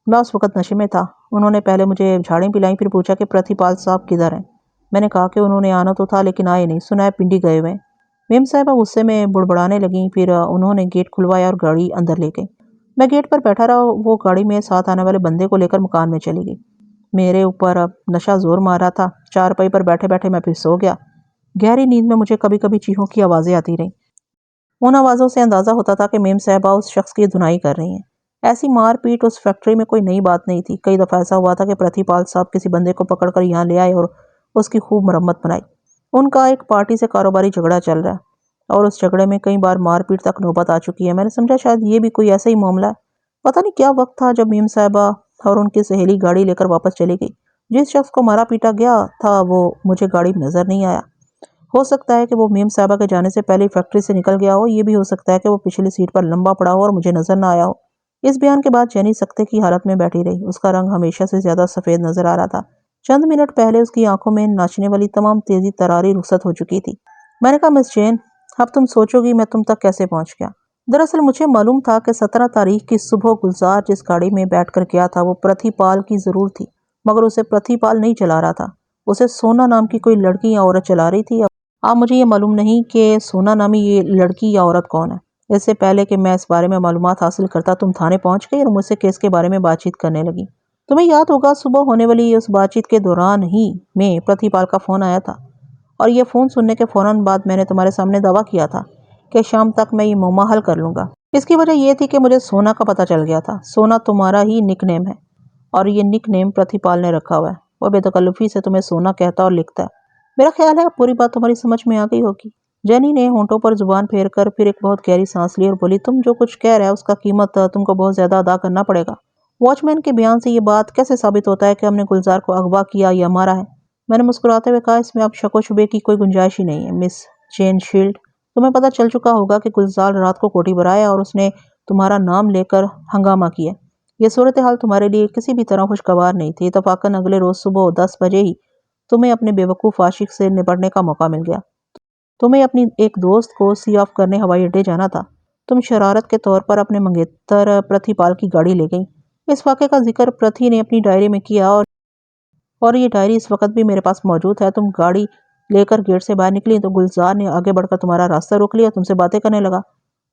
میں اس وقت نشے میں تھا۔ انہوں نے پہلے مجھے جھاڑیں پلائیں، پھر پوچھا کہ پرتھی پال صاحب کدھر ہیں؟ میں نے کہا کہ انہوں نے آنا تو تھا لیکن آئے نہیں، سنا ہے پنڈی گئے ہوئے ہیں۔ میم صاحبہ غصے میں بڑبڑانے لگیں، پھر انہوں نے گیٹ کھلوایا اور گاڑی اندر لے گئی۔ میں گیٹ پر بیٹھا رہا۔ وہ گاڑی میں ساتھ آنے والے بندے کو لے کر مکان میں چلی گئی۔ میرے اوپر اب نشہ زور مار رہا تھا۔ چارپائی پر بیٹھے بیٹھے میں پھر سو گیا۔ گہری نیند میں مجھے کبھی کبھی چیخوں کی آوازیں آتی رہیں۔ ان آوازوں سے اندازہ ہوتا تھا کہ میم صاحبہ اس شخص کی دھنائی کر رہی ہیں۔ ایسی مار پیٹ اس فیکٹری میں کوئی نئی بات نہیں تھی۔ کئی دفعہ ایسا ہوا تھا کہ پرتھی پال صاحب کسی بندے کو پکڑ کر یہاں لے آئے اور اس کی خوب مرمت بنائی۔ ان کا ایک پارٹی سے کاروباری جھگڑا چل رہا ہے اور اس جھگڑے میں کئی بار مار پیٹ تک نوبت آ چکی ہے۔ میں نے سمجھا شاید یہ بھی کوئی ایسا ہی معاملہ ہے۔ پتہ نہیں کیا وقت تھا جب میم صاحبہ اور ان کی سہیلی گاڑی لے کر واپس چلی گئی۔ جس شخص کو مارا پیٹا گیا تھا وہ مجھے گاڑی میں نظر نہیں آیا۔ ہو سکتا ہے کہ وہ میم صاحبہ کے جانے سے پہلے فیکٹری سے نکل گیا ہو۔ یہ بھی ہو سکتا ہے کہ وہ پچھلی سیٹ پر لمبا پڑا ہو اور مجھے نظر نہ آیا ہو۔ اس بیان کے بعد جینی سکتے کی حالت میں بیٹھی رہی۔ اس کا رنگ ہمیشہ سے زیادہ سفید نظر آ رہا تھا۔ چند منٹ پہلے اس کی آنکھوں میں ناچنے والی تمام تیزی تراری رخصت ہو چکی تھی۔ میں نے کہا، مس جین، اب تم سوچو گی میں تم تک کیسے پہنچ گیا؟ دراصل مجھے معلوم تھا کہ 17 تاریخ کی صبح گلزار جس گاڑی میں بیٹھ کر گیا تھا وہ پرتھی پال کی ضرور تھی، مگر اسے پرتھی پال نہیں چلا رہا تھا، اسے سونا نام کی کوئی لڑکی یا عورت چلا رہی تھی۔ اب مجھے یہ معلوم نہیں کہ سونا نامی یہ لڑکی یا عورت کون ہے۔ اس سے پہلے کہ میں اس بارے میں معلومات حاصل کرتا تم تھانے پہنچ گئی اور مجھ سے کیس کے بارے میں بات چیت کرنے لگی۔ تمہیں یاد ہوگا صبح ہونے والی اس بات چیت کے دوران ہی میں پرتھی پال کا فون آیا تھا، اور یہ فون سننے کے فوراً بعد میں نے تمہارے سامنے دعویٰ کیا تھا کہ شام تک میں یہ معمہ حل کر لوں گا۔ اس کی وجہ یہ تھی کہ مجھے سونا کا پتہ چل گیا تھا۔ سونا تمہارا ہی نک نیم ہے اور یہ نک نیم پرتھی پال نے رکھا ہوا ہے۔ وہ بے تکلفی سے تمہیں سونا کہتا اور لکھتا ہے۔ میرا خیال ہے پوری بات تمہاری سمجھ میں آ گئی ہوگی۔ جینی نے ہونٹوں پر زبان پھیر کر پھر ایک بہت گہری سانس لی اور بولی، تم جو کچھ کہہ رہے اس کا قیمت تم کو بہت زیادہ ادا کرنا پڑے گا۔ واچ مین کے بیان سے یہ بات کیسے ثابت ہوتا ہے کہ ہم نے گلزار کو اغوا کیا یا مارا ہے؟ میں نے مسکراتے ہوئے کہا، اس میں اب شک و شبے کی کوئی گنجائش ہی نہیں ہے مس جین شیلڈ۔ تمہیں پتہ چل چکا ہوگا کہ گلزار رات کو کوٹھی پر آیا اور اس نے تمہارا نام لے کر ہنگامہ کیا۔ یہ صورتحال تمہارے لیے کسی بھی طرح خوشگوار نہیں تھی۔ اتفاقاً اگلے روز صبح 10 بجے ہی تمہیں اپنے بے وقوف عاشق سے نپٹنے کا موقع مل گیا۔ تمہیں اپنی ایک دوست کو سی آف کرنے ہوائی اڈے جانا تھا۔ تم شرارت کے طور پر اپنے منگیتر پرتھی پال کی گاڑی لے گئی۔ اس واقعے کا ذکر پرتھی نے اپنی ڈائری میں کیا اور یہ ڈائری اس وقت بھی میرے پاس موجود ہے۔ تم گاڑی لے کر گیٹ سے باہر نکلی تو گلزار نے آگے بڑھ کر تمہارا راستہ روک لیا، تم سے باتیں کرنے لگا۔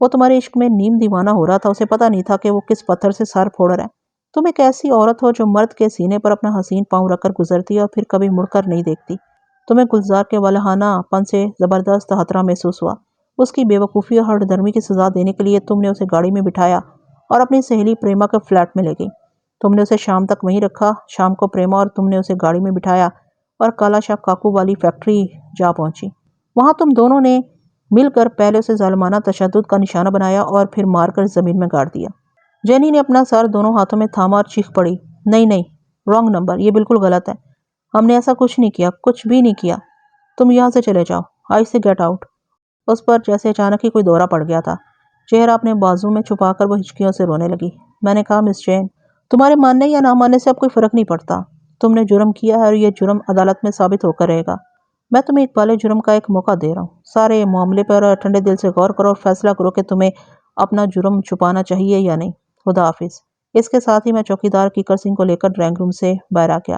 وہ تمہارے عشق میں نیم دیوانہ ہو رہا تھا۔ اسے پتہ نہیں تھا کہ وہ کس پتھر سے سر پھوڑ رہا ہے۔ تم ایک ایسی عورت ہو جو مرد کے سینے پر اپنا حسین پاؤں رکھ کر گزرتی ہے اور پھر کبھی مڑ کر نہیں دیکھتی۔ تمہیں گلزار کے والہانہ پن سے زبردست خطرہ محسوس ہوا۔ اس کی بے وقوفی اور ہٹ درمی کی سزا دینے کے لیے تم نے اسے گاڑی میں بٹھایا اور اپنی سہیلی پریما کے فلیٹ میں لے گئی۔ تم نے اسے شام تک وہیں رکھا۔ شام کو پریما اور تم نے اسے گاڑی میں بٹھایا اور کالا شاہ کاکو والی فیکٹری جا پہنچی۔ وہاں تم دونوں نے مل کر پہلے اسے ظالمانہ تشدد کا نشانہ بنایا اور پھر مار کر زمین میں گاڑ دیا۔ جینی نے اپنا سر دونوں ہاتھوں میں تھاما اور چیخ پڑی، نہیں نہیں، رانگ نمبر، یہ بالکل غلط ہے۔ ہم نے ایسا کچھ نہیں کیا، کچھ بھی نہیں کیا۔ تم یہاں سے چلے جاؤ، آج سے گیٹ آؤٹ۔ اس پر جیسے اچانک ہی کوئی دورہ پڑ گیا تھا۔ چہرہ اپنے بازو میں چھپا کر وہ ہچکیوں سے رونے لگی۔ میں نے کہا، مس جین، تمہارے ماننے یا نہ ماننے سے اب کوئی فرق نہیں پڑتا۔ تم نے جرم کیا ہے اور یہ جرم عدالت میں ثابت ہو کر رہے گا۔ میں تمہیں اقبال جرم کا ایک موقع دے رہا ہوں۔ سارے معاملے پر ٹھنڈے دل سے غور کرو اور فیصلہ کرو کہ تمہیں اپنا جرم چھپانا چاہیے یا نہیں۔ خدا حافظ۔ اس کے ساتھ ہی میں چوکیدار ککر سنگھ کو لے کر ڈرائنگ روم سے باہر آ گیا۔